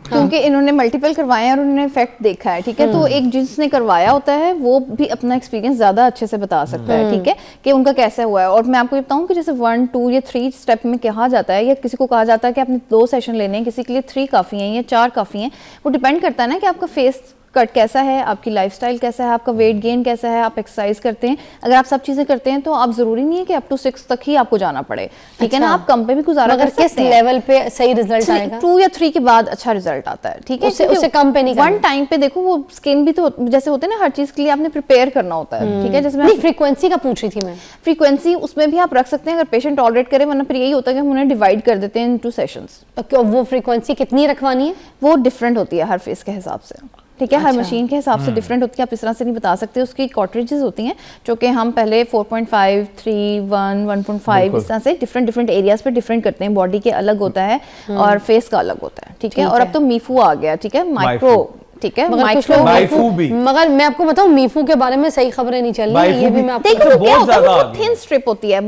क्योंकि इन्होंने मल्टीपल करवाए हैं और उन्होंने इफेक्ट देखा है, ठीक है, तो एक जिसने करवाया होता है वो भी अपना एक्सपीरियंस ज्यादा अच्छे से बता सकता है, ठीक है, कि उनका कैसा हुआ है। और मैं आपको ये बताऊं कि जैसे 1, 2 या 3 स्टेप में कहा जाता है, या किसी को कहा जाता है कि आपने 2 सेशन लेने हैं, किसी के लिए 3 काफी हैं या 4 काफी हैं, वो डिपेंड करता है ना कि आपका फेस कट कैसा है, आपकी लाइफस्टाइल कैसा है, आपका वेट गेन कैसा है, आप एक्सरसाइज करते हैं, अगर आप सब चीजें करते हैं तो आप जरूरी नहीं है कि अप टू 6 तक ही आपको जाना पड़े, ठीक है ना, आप कम पे भी गुजारा कर सकते हैं। किस लेवल पे सही रिजल्ट आएगा? 2 या 3 के बाद अच्छा रिजल्ट आता है, ठीक है, उससे कम पे नहीं करना। 1 टाइम पे देखो, वो स्किन भी तो जैसे होते हैं ना, हर चीज के लिए आपने प्रिपेयर करना होता है, ठीक है, जैसे मैं फ्रीक्वेंसी का पूछ रही थी मैं। फ्रीक्वेंसी उसमें भी आप रख सकते हैं अगर पेशेंट टॉलरेट करे, वरना फिर यही होता है कि हम उन्हें डिवाइड कर देते हैं इनटू सेशंस। तो वो फ्रीक्वेंसी कितनी रखवानी है? वो डिफरेंट होती है हर फेस के हिसाब से, ठीक है, हर मशीन के हिसाब से डिफरेंट होती है, आप इस तरह से नहीं बता सकते। उसकी कॉर्ट्रिजेस होती हैं जो कि हम पहले 4.5, 3, 1, 1.5 इस तरह से डिफरेंट एरियाज पे डिफरेंट करते हैं, बॉडी के अलग होता है और फेस का अलग होता है, ठीक है। और अब तो मीफू आ गया, ठीक है, माइक्रो, ठीक है, मगर मैं आपको बताऊं, मीफू के बारे में सही खबरें नहीं चल रही, ये भी मैं आपको देखो क्या होता है, वो थिन स्ट्रिप होती है,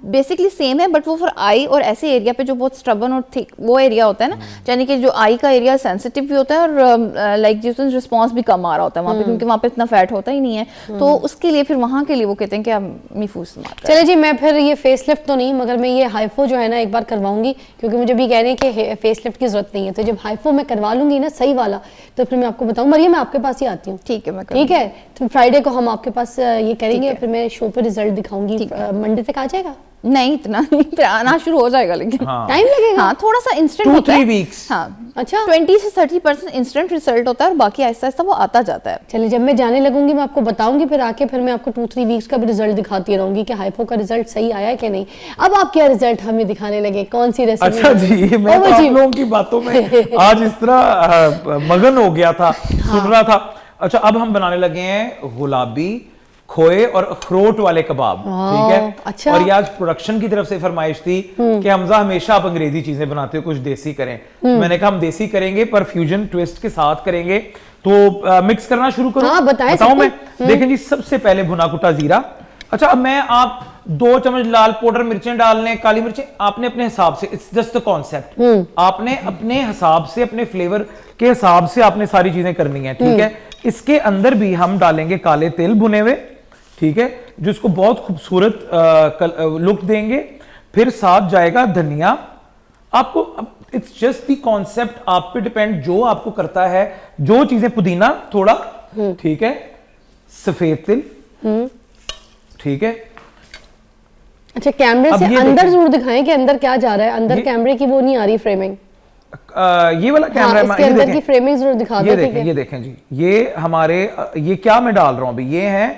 बेसिकली सेम है, बट वो फॉर आई और ऐसे एरिया पे जो बहुत स्टबन और थिक वो एरिया होता है ना, यानी कि जो आई का एरिया सेंसिटिव भी होता है और लाइक जिसमें रिस्पांस भी कम आ रहा होता है वहाँ पे, क्योंकि वहाँ पे इतना फैट होता ही नहीं है, तो उसके लिए फिर वहाँ के लिए वो कहते हैं कि आप मीफू इस्तेमाल करें। चले जी, मैं फिर ये फेस लिफ्ट तो नहीं, मगर मैं ये हाइफो जो है ना एक बार करवाऊंगी, क्योंकि मुझे भी कह रहे हैं कि फेस लिफ्ट की जरूरत नहीं है, तो जब हाइफो मैं करवा लूंगी ना सही वाला, तो फिर मैं आपको बताऊँ। मरियम, मैं आपके पास ही आती हूँ, ठीक है, मैं ठीक है, तो फ्राइडे को हम आपके पास ये करेंगे, फिर मैं शो पे रिजल्ट दिखाऊंगी। मंडे तक आ जाएगा? नहीं, इतना नहीं, फिर आना शुरू हो जाएगा, लेकिन टाइम लगेगा। हाँ, थोड़ा सा इंस्टेंट होता है, 2-3 वीक्स। हाँ, अच्छा, 20 से 30% इंस्टेंट रिजल्ट होता है और बाकी आहिस्ता आहिस्ता वो आता जाता है। चलिए, जब मैं जाने लगूंगी मैं आपको बताऊंगी, फिर आके फिर मैं आपको 2-3 वीक्स का भी रिजल्ट दिखाती रहूंगी कि हाइपो का रिजल्ट सही आया है कि नहीं। अब आप क्या रिजल्ट हमें दिखाने लगे, कौन सी रेसिपी? अच्छा जी, मैं तो आप लोगों की बातों में आज इस तरह मगन हो गया था, सुन रहा था। अच्छा, अब हम बनाने लगे हैं गुलाबी खोए और अखरोट वाले कबाब, ठीक है। अच्छा। और ये आज प्रोडक्शन की तरफ से फरमाइश थी कि हमजा हमेशा आप अंग्रेजी चीजें बनाते हो, कुछ देसी करें। मैंने कहा हम देसी करेंगे पर फ्यूजन ट्विस्ट के साथ करेंगे, तो मिक्स करना शुरू करो। हाँ, बताऊं मैं? देखें जी, सबसे पहले भुना कुटा जीरा। अच्छा, अब मैं आप 2 चम्मच लाल पाउडर मिर्चें डालने, काली मिर्चें आपने अपने हिसाब से, इट्स जस्ट द कॉन्सेप्ट, आपने अपने हिसाब से, अपने फ्लेवर के हिसाब से आपने सारी चीजें करनी है, ठीक है। इसके अंदर भी हम डालेंगे काले तिल भुने हुए, ठीक है, जो इसको बहुत खूबसूरत लुक देंगे। फिर साथ जाएगा धनिया। आपको इट्स जस्ट द कॉन्सेप्ट, आप पे डिपेंड, जो आपको करता है, जो चीजें, पुदीना थोड़ा, ठीक है, सफेद तिल, ठीक है। अच्छा, कैमरे से अंदर जरूर दिखाएं कि अंदर क्या जा रहा है, अंदर कैमरे की वो नहीं आ रही फ्रेमिंग, ये वाला कैमरा, इसके अंदर की फ्रेमिंग जरूर दिखा दो। ये देखें जी, ये हमारे, ये क्या मैं डाल रहा हूं अभी, ये है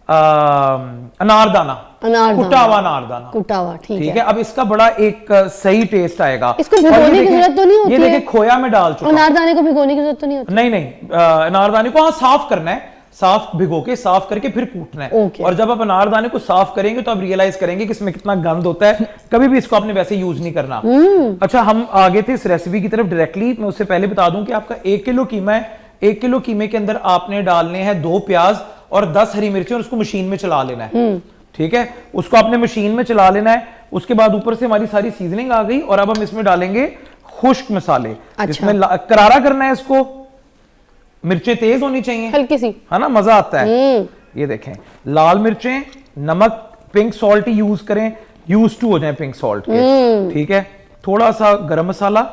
अनारदाना, अनारदाना। कुटा हुआ अनारदाना, कुटा हुआ, ठीक ठीक है। अब इसका बड़ा एक सही टेस्ट आएगा। इसको और भिगोने ये की देखें- जरूरत तो नहीं होती ये है? देखिए खोया में डाल चुका हूं। अनारदाने को भिगोने की जरूरत तो नहीं होती? नहीं नहीं, अनारदाने को हाँ साफ करना है, साफ भिगो के साफ करके फिर कूटना है। ओके। और जब आप अनारदाने को साफ करेंगे तो आप रियलाइज करेंगे कि इसमें कितना गंद होता है। कभी भी इसको आपने वैसे यूज नहीं करना। अच्छा, हम आगे थे इस रेसिपी की तरफ डायरेक्टली। मैं उससे पहले बता दूं कि आपका 1 किलो कीमा है। 1 किलो कीमे के अंदर आपने डालने हैं 2 प्याज और 10 हरी मिर्ची और उसको मशीन में चला लेना है, ठीक है। उसको आपने मशीन में चला लेना है। उसके बाद ऊपर से हमारी सारी सीजनिंग आ गई और अब हम इसमें डालेंगे खुश्क मसाले। अच्छा। इसमें करारा करना है इसको, मिर्चें तेज होनी चाहिए, हल्की सी, है ना, मजा आता है। ये देखें, लाल मिर्चें, नमक, पिंक सॉल्ट ही यूज करें, यूज टू हो जाए पिंक सॉल्ट के, ठीक है। थोड़ा सा गरम मसाला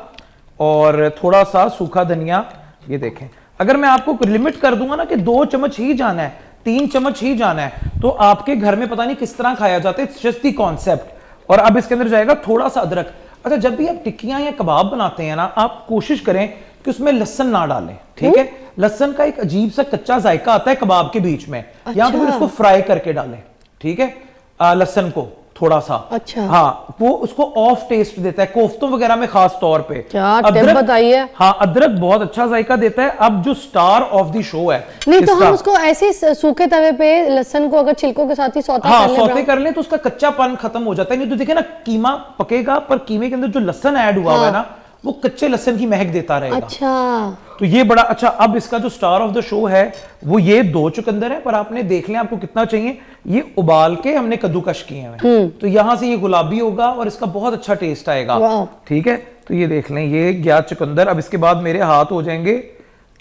और थोड़ा सा सूखा धनिया। ये देखें, अगर मैं आपको लिमिट कर दूंगा ना कि 2 चम्मच ही जाना है, 3 चम्मच ही जाना है, तो आपके घर में पता नहीं किस तरह खाया जाता है। It's just the concept. और अब इसके अंदर जाएगा थोड़ा सा अदरक। अच्छा, जब भी आप टिक्कियां या कबाब बनाते हैं ना, आप कोशिश करें कि उसमें लहसुन ना डालें, ठीक है। लहसुन का एक अजीब सा कच्चा जायका आता है कबाब के बीच में। या तो फिर उसको फ्राई करके डालें, ठीक है, लहसुन को थोड़ा सा। अच्छा। हाँ, वो उसको ऑफ टेस्ट देता है कोफ्तों वगैरह में खास तौर पे। क्या टिप बताइए। हाँ, अदरक बहुत अच्छा जायका देता है। अब जो स्टार ऑफ द शो है, नहीं तो हम उसको ऐसे ही सूखे तवे पे लहसुन को अगर छिलकों के साथ ही सौता हाँ कर लें, सौते कर लें तो उसका कच्चापन खत्म हो जाता है। नहीं तो देखिए ना, कीमा पकेगा पर कीमे के अंदर जो लहसुन ऐड हुआ हुआ है ना, वो कच्चे लहसुन की महक देता रहेगा। अच्छा, तो ये बड़ा अच्छा। अब इसका जो स्टार ऑफ द शो है वो ये 2 चुकंदर है, पर आपने देख लें आपको कितना चाहिए। ये उबाल के हमने कद्दूकश किए हैं, तो यहां से ये गुलाबी होगा और इसका बहुत अच्छा टेस्ट आएगा, ठीक है। तो ये देख लें, ये गया चुकंदर। अब इसके बाद मेरे हाथ हो जाएंगे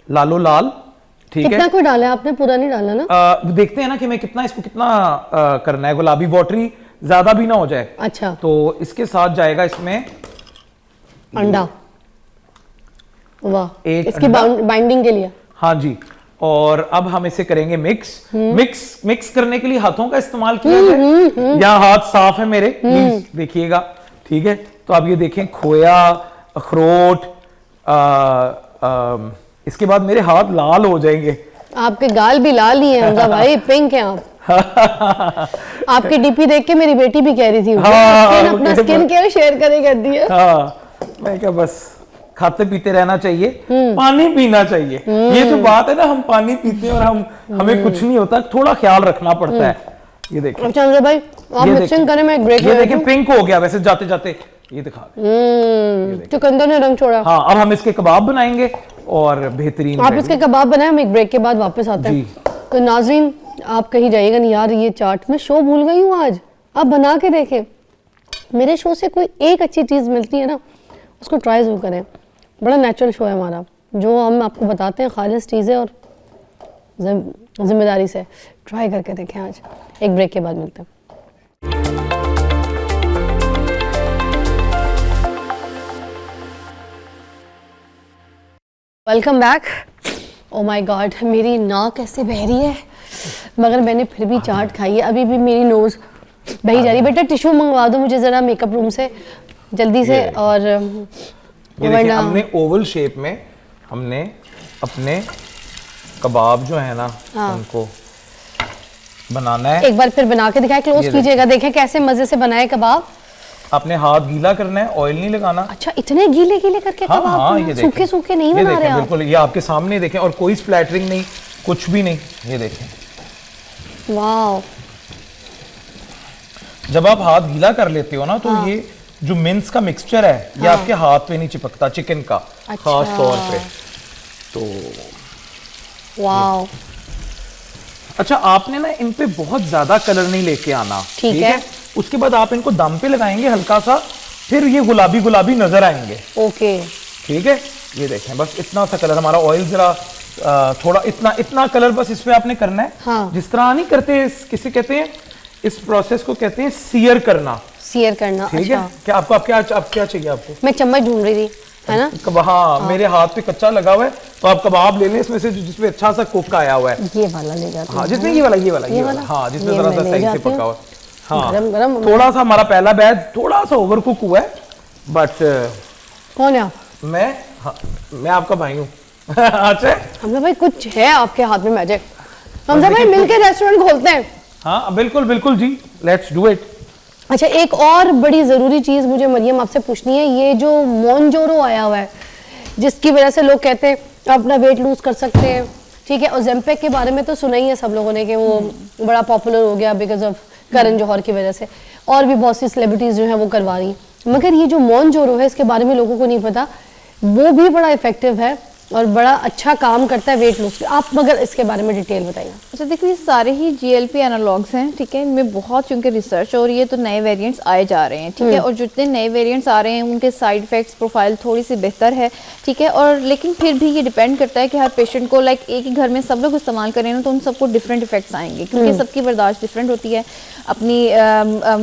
लालो लाल, ठीक कितना है। कोई डाला है आपने? पूरा नहीं डाला ना? देखते हैं ना कि मैं कितना इसको कितना करना है, गुलाबी वाटरी ज्यादा भी ना हो जाए। अच्छा, तो इसके साथ जाएगा इसमें अंडा। वाह, एक इसकी अंडा। बाइंडिंग के लिए। हाँ जी। और अब हम इसे करेंगे मिक्स करने के लिए हाथों का इस्तेमाल किया जाए। यहाँ हाथ साफ है मेरे, प्लीज देखिएगा, ठीक है। तो अब ये देखें, खोया, अखरोट, इसके बाद मेरे हाथ लाल हो जाएंगे। आपके गाल भी लाल ही है हमजा भाई, पिंक है आप। आपकी डीपी देख के मेरी बेटी भी कह रही थी, हाँ, अपना स्किन केयर शेयर करे कर दी है। हाँ, मैं क्या, बस खाते पीते रहना चाहिए, पानी पीना चाहिए। ये जो बात है ना, हम पानी पीते हैं और हमें कुछ नहीं होता, थोड़ा ख्याल रखना पड़ता है। ये देखिए, अच्छा हमजा भाई, आप मिक्सिंग करें, मैं एक ब्रेक ये देखिए पिंक हो गया वैसे जाते जाते, ये दिखा चुकंदर ने रंग छोड़ा। हाँ, अब हम इसके कबाब बनाएंगे और बेहतरीन आप इसके कबाब बनाए, हम एक ब्रेक के बाद वापस आते हैं। तो नाजरीन, आप कहीं जाइएगा नहीं यार, ये चाट में शो भूल गई हूँ आज, आप बना के देखें। मेरे शो से कोई एक अच्छी चीज़ मिलती है ना, उसको ट्राई जरूर करें। बड़ा नेचुरल शो है हमारा, जो हम आपको बताते हैं खालिस चीज़ें और जिम्मेदारी से। ट्राई करके देखें आज। एक ब्रेक के बाद मिलते हैं। Welcome back. Oh my God, मेरी नाक ऐसे बह रही है, मगर मैंने फिर भी चाट खाई है। अभी भी मेरी नोज बही जा रही है। बेटा टिश्यू मंगवा दो मुझे ज़रा मेकअप रूम से जल्दी से। और ये देखिए, हमने ओवल शेप में हमने अपने कबाब जो है ना, उनको बनाना है। एक बार फिर बना के दिखाएं, क्लोज कीजिएगा, देखें कैसे मजे से बनाए कबाब। आपने हाथ गीला करना है, ऑयल नहीं लगाना। अच्छा, इतने गीले गीले करके हाँ, कबाब हाँ, ये सूखे सूखे नहीं ये बना रहे आप? बिल्कुल, ये आपके सामने देखें, और कोई स्प्लैटरिंग नहीं, कुछ भी नहीं। ये देखें, वाह। जब आप हाथ गीला कर लेते हो ना, तो ये जो मिन्स का मिक्सचर है, ये आपके हाथ पे नहीं चिपकता, चिकन का खास तौर पे। तो वाह। अच्छा, आपने ना इन पे बहुत ज्यादा कलर नहीं लेके आना, ठीक है। उसके बाद आप इनको दम पे लगाएंगे हल्का सा, फिर ये गुलाबी गुलाबी नजर आएंगे। ओके, ठीक है। ये देखें, बस इतना सा कलर, हमारा ऑयल जरा थोड़ा इतना कलर बस इस पे आपने करना है। हाँ। जिस तरह नहीं करते, किसी कहते हैं इस प्रोसेस को कहते हैं सीयर करना। सीयर करना, ठीक अच्छा। है। क्या आपको क्या चाहिए आपको? मैं चम्मच ढूंढ रही थी, है ना? हाँ, मेरे हाथ पे कच्चा लगा हुआ है, तो आप कबाब ले लें इसमें से जिसमें अच्छा सा कुक आया हुआ है। ये वाला ले जाते हैं। हाँ, जिसमें ये वाला, हाँ, जिसमें जरा सा सही से पका हुआ है। हाँ, गरम थोड़ा सा हमारा पहला बैच थोड़ा सा ओवर कुक हुआ है, बट कौन है आप? मैं आपका भाई हूँ। अच्छा, हमजा भाई, कुछ है आपके हाथ में मैजिक। हमजा भाई, मिलके रेस्टोरेंट खोलते हैं। हाँ बिल्कुल बिल्कुल जी, लेट्स डू इट। अच्छा, एक और बड़ी ज़रूरी चीज़ मुझे मरियम आपसे पूछनी है, ये जो मोनजोरो आया हुआ है जिसकी वजह से लोग कहते हैं अपना वेट लूज कर सकते हैं, ठीक है, ओजेम्पिक के बारे में तो सुना ही है सब लोगों ने कि वो बड़ा पॉपुलर हो गया बिकॉज ऑफ करण जौहर की वजह से, और भी बहुत सी सेलिब्रिटीज़ जो हैं वो करवा रही हैं, मगर ये जो मोनजोरो है इसके बारे में लोगों को नहीं पता, वो भी बड़ा इफेक्टिव है और बड़ा अच्छा काम करता है वेट लूज। आप मगर इसके बारे में डिटेल बताइए। अच्छा देखिए, ये सारे ही GLP एनालॉग्स हैं, ठीक है, इनमें बहुत चूंकि रिसर्च हो रही है तो नए वेरिएंट्स आए जा रहे हैं, ठीक है, और जितने नए वेरिएंट्स आ रहे हैं उनके साइड इफेक्ट्स प्रोफाइल थोड़ी सी बेहतर है, ठीक है, और लेकिन फिर भी ये डिपेंड करता है कि हर पेशेंट को, लाइक एक ही घर में सब लोग इस्तेमाल करें ना तो उन सबको डिफरेंट इफेक्ट्स आएंगे, क्योंकि सबकी बर्दाश्त डिफरेंट होती है, अपनी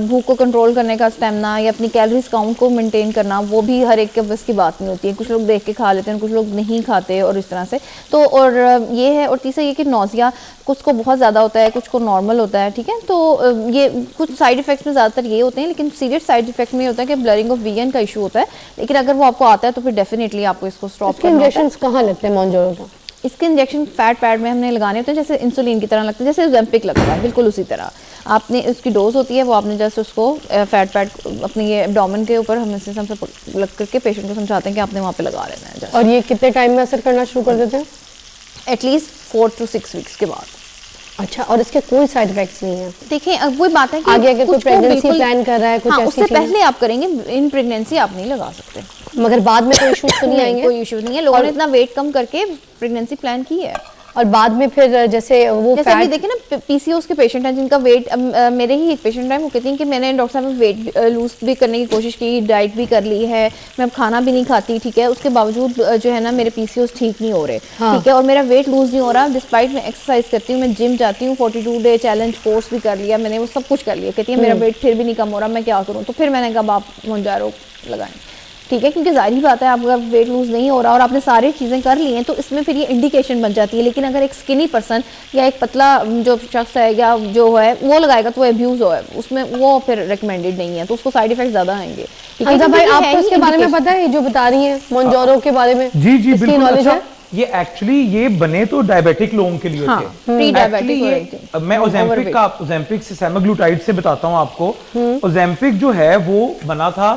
भूख को कंट्रोल करने का स्टेमिना या अपनी कैलोरीज काउंट को मेंटेन करना वो भी हर एक के बस की बात नहीं होती है, कुछ लोग देख के खा लेते हैं, कुछ लोग नहीं खाते, और इस तरह से तो, और ये है, और तीसरा ये कि नौजिया कुछ को बहुत ज़्यादा होता है, कुछ को नॉर्मल होता है, ठीक है, तो ये कुछ साइड इफेक्ट्स में ज़्यादातर ये होते हैं, लेकिन सीरियस साइड इफेक्ट में ये होता है कि ब्लरिंग ऑफ वीगन का इशू होता है, लेकिन अगर वो आपको आता है तो फिर डेफिनेटली आपको इसको स्टॉप करना होता है। इंजेक्शंस कहाँ लगते हैं मोनजोरो का? इसके इंजेक्शन फैट पैड में हमने लगाने होते हैं, जैसे इंसुलिन की तरह लगता है, जैसे ओजेम्पिक लगता है, बिल्कुल उसी तरह आपने उसकी डोज होती है, वो आपने जैसे उसको फैट पैड अपनी ये एब्डोमेन के ऊपर हम सिस्टम से लग करके पेशेंट को समझाते हैं कि आपने वहाँ पे लगा लेना है। और ये कितने टाइम में असर करना शुरू कर देते हैं? एटलीस्ट 4 to 6 वीक्स के बाद। अच्छा, और इसके कोई साइड इफेक्ट्स नहीं है? देखिए अब वही बात है कि आगे अगर कोई कुछ को प्रेगनेंसी बिल्कुल- प्लान कर रहा है, कुछ हाँ, ऐसी उससे चीज़- पहले आप करेंगे, इन प्रेगनेंसी आप नहीं लगा सकते, मगर बाद में कोई इश्यूज तो नहीं नहीं, आएंगे? कोई इशू नहीं है, लोगों ने इतना वेट कम करके प्रेगनेंसी प्लान की है। और बाद में फिर जैसे वो जैसे अभी फैट, देखिए ना, PCOS के पेशेंट हैं जिनका वेट, मेरे ही एक पेशेंट है, वो कहती हैं कि मैंने डॉक्टर साहब वेट लूज भी करने की कोशिश की, डाइट भी कर ली है, मैं अब खाना भी नहीं खाती, ठीक है, उसके बावजूद जो है ना मेरे PCOS ठीक नहीं हो रहे, हाँ। ठीक है, और मेरा वेट लूज नहीं हो रहा, डिस्पाइट मैं एक्सरसाइज करती हूँ, मैं जिम जाती हूँ, 42 डे चैलेंज कोर्स भी कर लिया मैंने, वो सब कुछ कर लिया, कहती है मेरा वेट फिर भी नहीं कम हो रहा, मैं क्या करूँ? तो फिर मैंने कहा आप मोनजारो लगाएं, ठीक है, क्योंकि जाहिर बात है आपका वेट लूज नहीं हो रहा और आपने सारी चीज़ें कर ली हैं तो इसमें फिर ये इंडिकेशन बन जाती है। लेकिन अगर एक स्किनी पर्सन या एक पतला जो शख्स है या जो है वो लगाएगा तो वो अब्यूज हो, उसमें वो फिर रिकमेंडेड नहीं है, तो उसको साइड इफेक्ट ज़्यादा आएंगे। ठीक है, अच्छा भाई, क्योंकि आपको है ही इसके बारे में indication। पता है जो बता रही हैं मोनजोरो के बारे में? जी जी इसकी बिल्कुल। knowledge अच्छा, है? ये एक्चुअली ये बने तो डायबिटिक लोगों के लिए हाँ, थे। pre-diabetic हो रही Actually थी। मैं ओजेम्पिक का, ओजेम्पिक से सेमाग्लूटाइड से बताता हूँ आपको। ओजेम्पिक जो है वो बना था,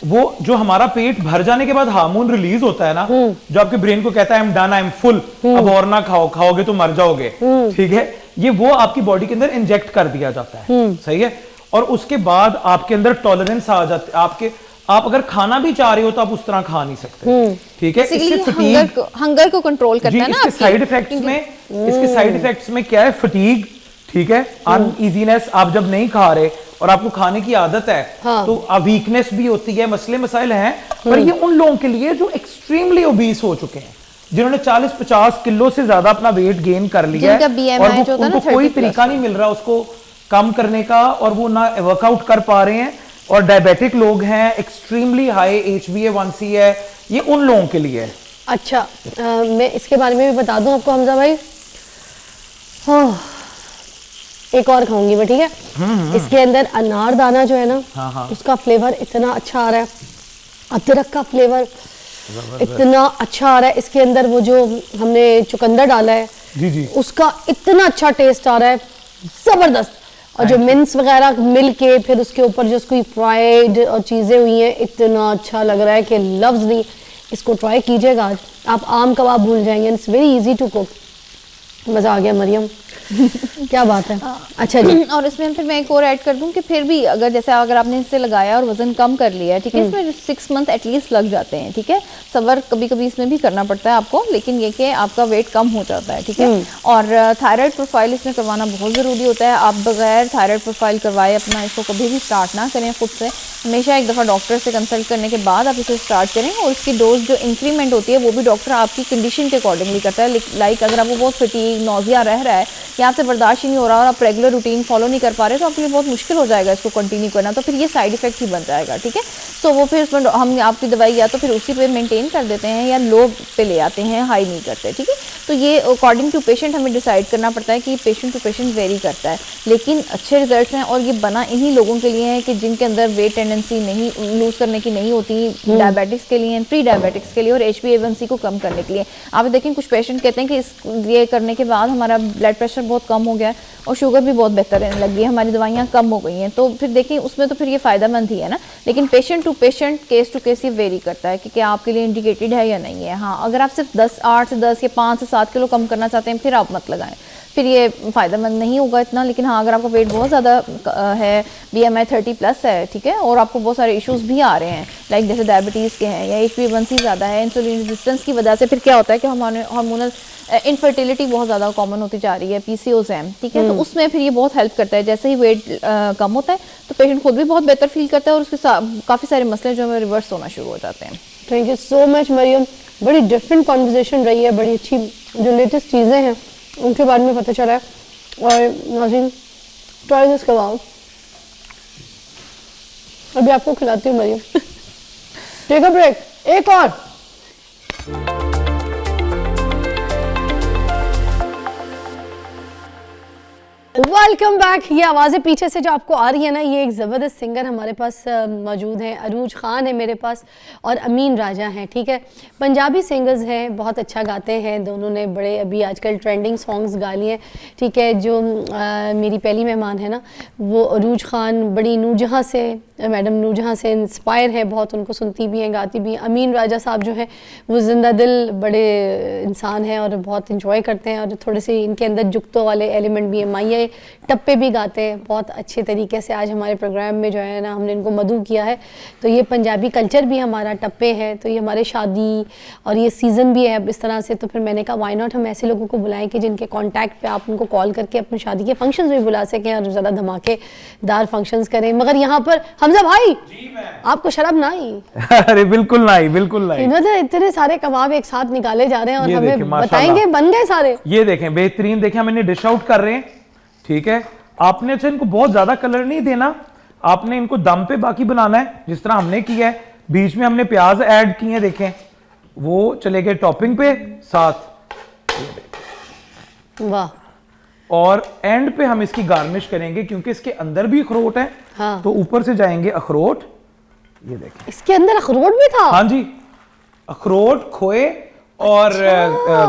वो जो हमारा पेट भर जाने के बाद हार्मोन रिलीज होता है ना, जो आपके ब्रेन को कहता है I am done, I am full, अब और ना खाओ, खाओगे तो मर जाओगे, ठीक है, ये वो आपकी बॉडी के अंदर इंजेक्ट कर दिया जाता है, सही है, और उसके बाद आपके अंदर टॉलरेंस आ जाती है, आपके आप अगर खाना भी चाह रहे हो तो आप उस तरह खा नहीं सकते, ठीक है। इससे फटीग, हंगर को कंट्रोल करता है ना इसके साइड इफेक्ट्स में, इसके साइड इफेक्ट्स में क्या है, फटीग, ठीक है, अनईजीनेस, आप जब नहीं खा रहे और आपको खाने की आदत है हाँ। तो वीकनेस भी होती है, मसले मसाइल हैं, पर ये उन लोगों के लिए जो एक्सट्रीमली ओबीस हो चुके हैं, जिन्होंने 40-50 किलो से ज्यादा अपना वेट गेन कर लिया है जिनका BMI और जो होता है ना उनको कोई 30+ तरीका नहीं मिल रहा उसको कम करने का, और वो ना वर्कआउट कर पा रहे हैं, और डायबिटिक लोग हैं, एक्सट्रीमली हाई HbA1c है, ये उन लोगों के लिए है। अच्छा, मैं इसके बारे में भी बता दूं आपको हमजा भाई, हाँ, एक और खाऊंगी मैं, ठीक है। इसके अंदर अनारदाना जो है ना, हाँ। उसका फ्लेवर इतना अच्छा आ रहा है, अदरक का फ्लेवर इतना अच्छा आ रहा है, इसके अंदर वो जो हमने चुकंदर डाला है जी जी, उसका इतना अच्छा टेस्ट आ रहा है, जबरदस्त, और जो मिन्स वगैरह मिल के फिर उसके ऊपर जो उसकी फ्राइड और चीज़ें हुई हैं, इतना अच्छा लग रहा है कि लफ्ज़ नहीं। इसको ट्राई कीजिएगा आज, आप आम कबाब भूल जाएंगे, it's very easy to cook. मज़ा आ गया मरियम, क्या बात है। अच्छा जी, और इसमें फिर मैं एक और ऐड कर दूं कि फिर भी अगर जैसे अगर आपने इससे लगाया और वजन कम कर लिया है, ठीक है, इसमें 6 मंथ एटलीस्ट लग जाते हैं, ठीक है, सबर कभी कभी इसमें भी करना पड़ता है आपको, लेकिन ये कि आपका वेट कम हो जाता है, ठीक है। और थायराइड प्रोफाइल इसमें करवाना बहुत ज़रूरी होता है। आप बगैर थायराइड प्रोफाइल करवाए अपना इसको कभी भी स्टार्ट ना करें खुद से, हमेशा एक दफ़ा डॉक्टर से कंसल्ट करने के बाद आप इसे स्टार्ट करें, और इसकी डोज जो इंक्रीमेंट होती है वो भी डॉक्टर आपकी कंडीशन के अकॉर्डिंगली करता है। लाइक अगर आपको बहुत फटीग नौजिया रह रहा है या आपसे बर्दाश्त ही नहीं हो रहा और आप रेगुलर रूटीन फॉलो नहीं कर पा रहे तो आपके लिए बहुत मुश्किल हो जाएगा इसको कंटिन्यू करना, तो फिर ये साइड इफेक्ट ही बन जाएगा, ठीक है। तो वो फिर उसमें हम आपकी दवाई या तो फिर उसी पे मेंटेन कर देते हैं या लो पे ले आते हैं, हाई नहीं करते, ठीक है। तो ये अकॉर्डिंग टू पेशेंट हमें डिसाइड करना पड़ता है कि पेशेंट टू पेशेंट वेरी करता है, लेकिन अच्छे रिजल्ट हैं और ये बना इन्हीं लोगों के लिए है कि जिनके अंदर वेट टेंडेंसी प्रेगनेंसी नहीं लूज़ करने की नहीं होती, डायबिटिक्स के लिए, प्री डायबिटिक्स के लिए और HbA1c को कम करने के लिए। आप देखें कुछ पेशेंट कहते हैं कि इस ये करने के बाद हमारा ब्लड प्रेशर बहुत कम हो गया है और शुगर भी बहुत बेहतर रहने लगी है, हमारी दवाइयाँ कम हो गई हैं। तो फिर देखिए उसमें तो फिर ये फ़ायदेमंद ही है ना, लेकिन patient to patient, case to case ये वेरी करता है कि क्या आपके लिए इंडिकेटेड है या नहीं है। हाँ, अगर आप सिर्फ 8 से 10 या 5 से 7 किलो कम करना चाहते हैं फिर आप मत लगाएं, फिर ये फ़ायदेमंद नहीं होगा इतना। लेकिन हाँ, अगर आपका वेट बहुत ज़्यादा है, BMI 30+ है, ठीक है, और आपको बहुत सारे इश्यूज़ भी आ रहे हैं लाइक जैसे डायबिटीज़ के हैं या HbA1c ज़्यादा है, इंसुलिन रेजिस्टेंस की वजह से फिर क्या होता है कि हार्मोनल इनफर्टिलिटी बहुत ज़्यादा कॉमन होती जा रही है, PCOS है, ठीक है, तो उसमें फिर ये बहुत हेल्प करता है। जैसे ही वेट कम होता है तो पेशेंट खुद भी बहुत बेहतर फील करता है और उसके काफ़ी सारे मसले जो है रिवर्स होना शुरू हो जाते हैं। Thank you so much Mariam, बड़ी डिफरेंट कॉन्वर्जेसन रही है, बड़ी अच्छी जो लेटेस्ट चीज़ें हैं उनके बारे में पता चला है। और नाज़रीन, ट्राई दिस कबाब, अभी आपको खिलाती हूँ मरियम। टेक अ ब्रेक, एक और। Welcome back. ये आवाज़ें पीछे से जो आपको आ रही है ना, ये एक ज़बरदस्त सिंगर हमारे पास मौजूद हैं। अरूज खान है मेरे पास और अमीन राजा हैं, ठीक है। पंजाबी सिंगर्स हैं, बहुत अच्छा गाते हैं दोनों ने, बड़े अभी आजकल ट्रेंडिंग सॉन्ग्स गा लिए हैं, ठीक है। जो मेरी पहली मेहमान है ना, वो अरूज खान बड़ी नूरजहाँ से, मैडम नूरजहाँ से इंस्पायर है बहुत, उनको सुनती भी हैं, गाती भी हैं। अमीन राजा साहब जो हैं वो जिंदा दिल बड़े इंसान हैं और बहुत इंजॉय करते हैं और थोड़े से इनके अंदर जुगतों वाले एलिमेंट भी हैं। माइया टप्पे भी गाते हैं बहुत अच्छे तरीके से। आज हमारे प्रोग्राम में जो है ना हमने इनको मधु किया है, तो ये पंजाबी कल्चर भी हमारा टप्पे है, तो ये हमारे शादी और ये सीज़न भी है इस तरह से। तो फिर मैंने कहा वाई नॉट हम ऐसे लोगों को बुलाएं कि जिनके कॉन्टैक्ट पे आप उनको कॉल करके अपनी शादी के फंक्शंस भी बुला सकें और ज़्यादा धमाकेदार फंक्शंस करें। मगर यहाँ पर हमजा भाई, आपको शर्म ना आई? अरे बिल्कुल नहीं, बिल्कुल नहीं। इन्होंने इतने सारे कबाब एक साथ निकाले जा रहे हैं और हमें बताएंगे बन गए सारे। ये देखें बेहतरीन, देखें हम इन्हें डिश आउट कर रहे हैं, ठीक है। आपने अच्छा इनको बहुत ज्यादा कलर नहीं देना, आपने इनको दम पे बाकी बनाना है जिस तरह हमने किया है। बीच में हमने प्याज ऐड किए हैं, देखें वो चले गए टॉपिंग पे साथ, वाह। और एंड पे हम इसकी गार्निश करेंगे क्योंकि इसके अंदर भी अखरोट है। हाँ। तो ऊपर से जाएंगे अखरोट, ये देखें इसके अंदर अखरोट भी था। हाँ जी, अखरोट, खोए और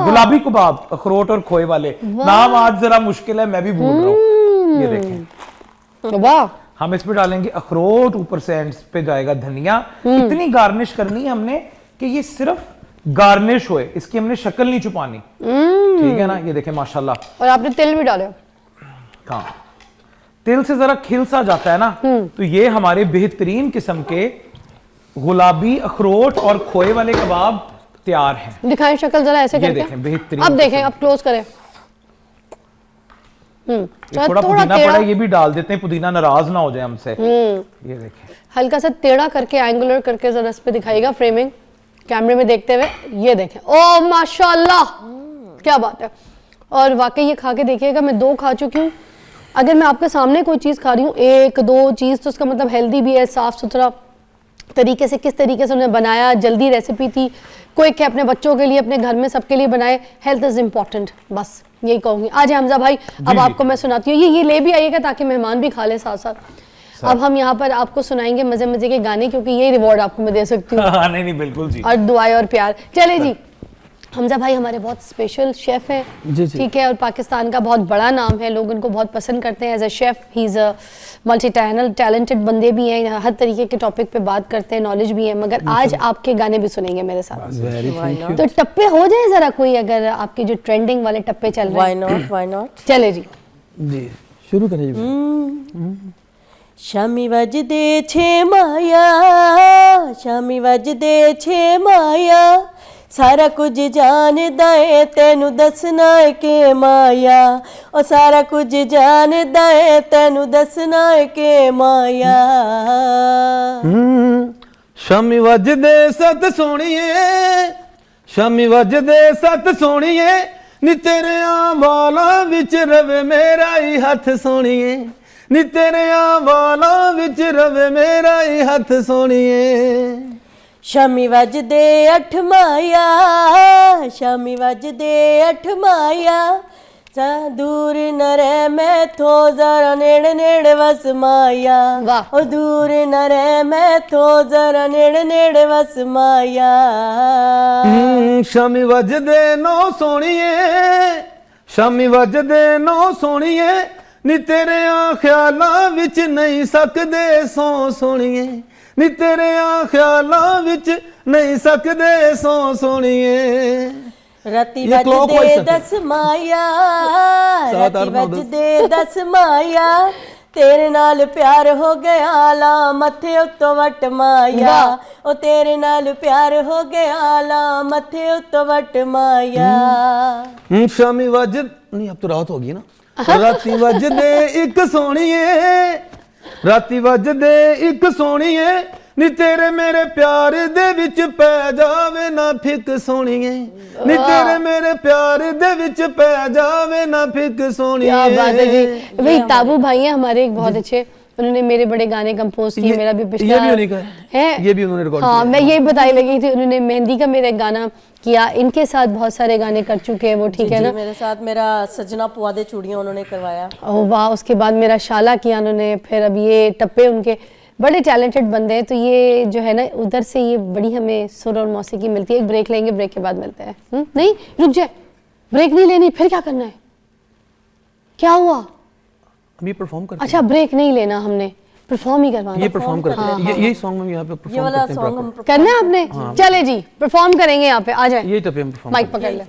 गुलाबी कबाब, अखरोट और खोए वाले। नाम आज जरा मुश्किल है, मैं भी भूल रहा हूँ। ये देखें, वाह। हम इस पे डालेंगे अखरोट, ऊपर से एंड पे जाएगा धनिया। इतनी गार्निश करनी है हमने कि ये सिर्फ गार्निश होए, इसकी हमने शक्ल नहीं छुपानी, ठीक है ना। ये देखें माशाल्लाह। और आपने तिल भी डाले? हाँ, तिल से जरा खिल सा जाता है ना। तो ये हमारे बेहतरीन किस्म के गुलाबी अखरोट और खोए वाले कबाब तैयार हैं। दिखाएं शक्ल जरा ऐसे करके। देखें बेहतरीन। अब देखें, अब क्लोज करें। थोड़ा पुदीना पड़ा, ये भी डाल देते हैं, पुदीना नाराज ना हो जाए हमसे। ये देखें, हल्का सा टेढ़ा करके, एंगुलर करके जरा इस पे दिखाएगा फ्रेमिंग कैमरे में देखते हुए। ये देखें, ओ माशाल्लाह, क्या बात है। और वाकई ये खा के देखिएगा, मैं 2 खा चुकी हूँ। अगर मैं आपके सामने कोई चीज़ खा रही हूँ 1-2 चीज़, तो उसका मतलब हेल्दी भी है, साफ़ सुथरा तरीके से, किस तरीके से उन्होंने बनाया, जल्दी रेसिपी थी, क्विक है, अपने बच्चों के लिए, अपने घर में सबके लिए बनाए। हेल्थ इज़ इम्पॉर्टेंट, बस यही कहूँगी। आज हमजा भाई, अब आपको मैं सुनाती हूँ, ये ले भी आइएगा ताकि मेहमान भी खा ले साथ साथ। अब हम यहाँ पर आपको सुनाएंगे मजे मजे के गाने, क्योंकि ये रिवॉर्ड आपको मैं दे सकती हूँ। नहीं नहीं बिल्कुल जी, और दुआएं और प्यार। चले जी, हमजा भाई हमारे बहुत स्पेशल शेफ हैं, ठीक है, और पाकिस्तान का बहुत बड़ा नाम है, लोग उनको बहुत पसंद करते हैं as a chef. He is a multi talented बंदे भी हैं, हर तरीके के टॉपिक पे बात करते हैं, नॉलेज भी है। मगर आज आपके गाने भी सुनेंगे मेरे साथ, तो टप्पे हो जाए जरा कोई, अगर आपके जो ट्रेंडिंग वाले टप्पे चल रहे हैं। Why not. चले जी जी, शुरू करें जी। शामी वजदे छे माया, शामी वजदे छे माया, सारा कुछ जानदा है तेनू दसना है के माया, और सारा कुछ जानदा है तेनू दसना है के माया। शामी वजदे सत सोणीए, शामी वजदे सत सोणीए, नी तेरे वाला विच रवे मेरा ही हथ सोणीए, नी तेरे वाला विच रवे मेरा ही हथ सोणीए। शामी वजदे 8 माया, शामी वजदे 8 माया, सा दूर न रह मैं थो जरा नेड़ नेड़ वस माया वाह। ओ दूर न रह मैं थो जरा नेड़ नेड़ वस माया शामी वजदे नौ सोनिए शामी वजदे नौ सोनिए नी तेरे ख्यालां विच नहीं सकदे सौ सोनिए नी तेरे ख्यालां विच नहीं सकदे सौ सोनिए राती ये clockwise वजदे चलते। 10 माया सात, राती आठ, नौ, दस। वजदे 10 माया तेरे नाल प्यार हो गया ला मथे उत्तो वट माया ओ तेरे नाल प्यार हो गया ला मथे उत्तो वट माया शामी वजद नहीं अब तो रात हो गई ना राती वजदे एक सोनिए राती वजदे एक सोनिए नी तेरे मेरे प्यार दे विच पै जावे ना फिक सोनिए नी तेरे मेरे प्यार दे विच पै जावे ना फिक सोनिए क्या बात है जी। भाई ताबू भाई हैं हमारे एक बहुत अच्छे, उन्होंने मेरे बड़े गाने कंपोज किए, ये- मेरा भी ये पिछला भी उन्हीं का है। ये भी उन्होंने रिकॉर्ड हाँ किया। मैं यही बताई लगी थी, उन्होंने मेहंदी का मेरा एक गाना किया, इनके साथ बहुत सारे गाने कर चुके हैं वो, ठीक है जी ना। मेरे साथ मेरा सजना पुआ दे चूड़ियां उन्होंने करवाया ओ वाह, उसके बाद मेरा शाला किया उन्होंने, फिर अब ये टप्पे उनके, बड़े टैलेंटेड बंदे हैं। तो ये जो है ना उधर से ये बड़ी हमें सुर और मौसीकी मिलती है। एक ब्रेक लेंगे, ब्रेक के बाद मिलते हैं। नहीं रुक जाए, ब्रेक नहीं लेनी, फिर क्या करना है, क्या हुआ? अभी परफॉर्म करते अच्छा ब्रेक नहीं लेना, हमने परफॉर्म ही करवाना हैं ये परफॉर्म करते हैं यही सॉन्ग में यहाँ पे ये परफॉर्म वाला करते हैं सॉन्ग हम proper। करना है आपने। चले जी परफॉर्म करेंगे यहाँ पे, आ जाए ये टपे हम परफॉर्म माइक पकड़ ले।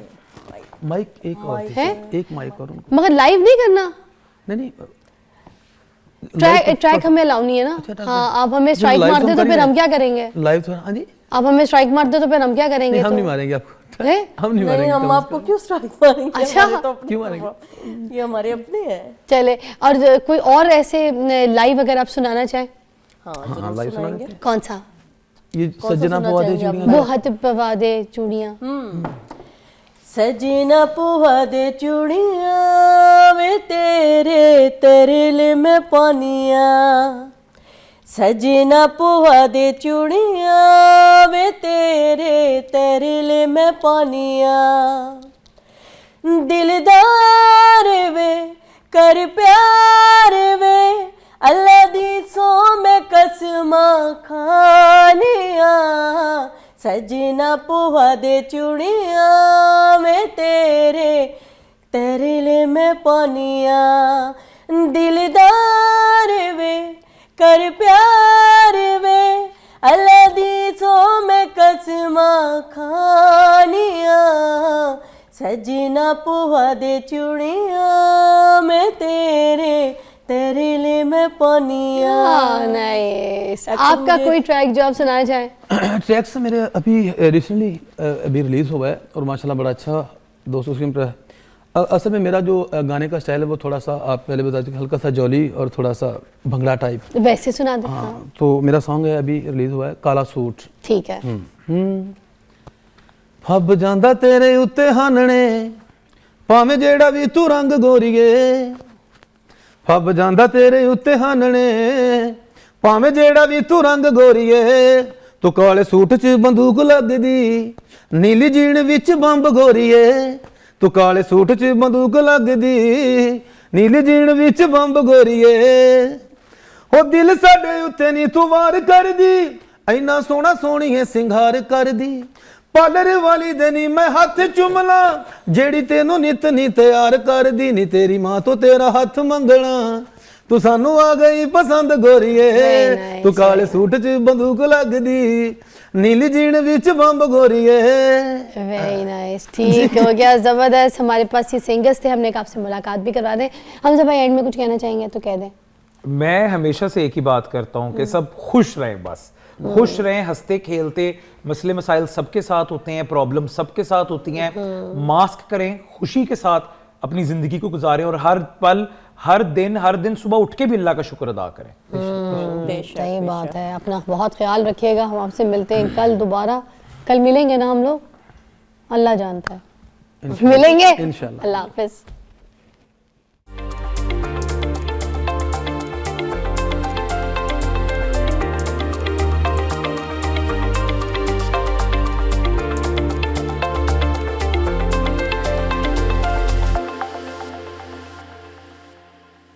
माइक एक और दे, है एक माइक और उनको मगर लाइव नहीं करना, नहीं ट्रैक हमें अलाउ नहीं है ना। हाँ आप हमें स्ट्राइक live मार तो दे हम तो कर फिर ही हम रहे क्या करेंगे? लाइव थोड़ा हाँ जी आप हमें स्ट्राइक मार दे तो फिर हम क्या करेंगे? हम तो नहीं मारेंगे आपको हैं? हम नहीं नहीं मारेंगे हम आपको क्यों स्ट्राइक मारेंगे अच्छा। हमारे तो अपने क्यों मारेंगे? ये हमारे अपने हैं चले, और कोई और ऐसे लाइव अगर आप सुनाना चाहें, हाँ हाँ जरूर लाइव सुनाएंगे सुनाएंगे कौन सा? ये कौन सा सजना सुनना बुआ दे चाहेंगे आप? चूड़ियां वो हाथ पवा दे चूड़ियां। सजना पुआ दे चूड़ियां वे तेरे तरल में पानिया सजना पुआ दे चूड़ियां वे तेरे तरल में पानिया दिलदार वे कर प्यार वे अल्लाह दी सो में कसमा खानिया सजना पुआ दे चूड़ियां में तेरे तरल में पानिया दिलदार वे कर प्यार वे अल्लाह दी सो में कसमा खानिया सजना पुआ दे चूड़ियां में तेरे तरल में पानिया। नाइस। आपका कोई ट्रैक जो आप सुनाना चाहें? ट्रैक्स मेरे अभी रिसेंटली अभी रिलीज हुआ है और माशाल्लाह बड़ा अच्छा दोस्तों से असल में मेरा जो गाने का स्टाइल है वो थोड़ा सा आप पहले बता चुके हल्का सा जॉली और थोड़ा सा भंगड़ा टाइप। वैसे सुना दे। हाँ तो मेरा सॉन्ग है अभी रिलीज हुआ है काला सूट। ठीक है। फब जांदा तेरे उत्ते हानने भावें जेड़ा भी तू रंग गोरीए फब जांदा तेरे उत्ते हानने भावें जेड़ा भी तू रंग गोरीए तू काले सूट च बंदूक लगदी नीली जीन विच बंब गोरीए तू काले सूट च बंदूक लगदी नीली जीन विच बंब गोरीए ओ दिल साडे उत्ते नी तू वार करदी ऐना सोहना सोहणीए सिंगार करदी पार्लर वाली दे नी मैं हथ चुमला जेड़ी तेनू नित नी तैयार करदी नी तेरी मां तो तेरा हथ मंगना तू सानू आ गई पसंद गोरीए तू काले सूट च बंदूक लगदी नीली जीन विच बंब गोरीए। वेरी नाइस, ठीक हो गया, जबरदस्त। हमारे पास ये सिंगर्स थे, हमने कहा आपसे मुलाकात भी करवा दें। हम जब एंड में कुछ कहना चाहेंगे तो कह दें। मैं हमेशा से एक ही बात करता हूँ कि सब खुश रहें, बस खुश रहें, हंसते खेलते। मसले मसाइल सबके साथ होते हैं, प्रॉब्लम सबके साथ होती हैं। मास्क करें, खुशी के साथ अपनी जिंदगी को गुजारें और हर पल हर दिन सुबह उठ के भी अल्लाह का शुक्र अदा करें। सही बात है। अपना बहुत ख्याल रखिएगा। हम आपसे मिलते हैं कल दोबारा। कल मिलेंगे ना हम लोग, अल्लाह जानता है। मिलेंगे इंशाल्लाह। अल्लाह हाफिज।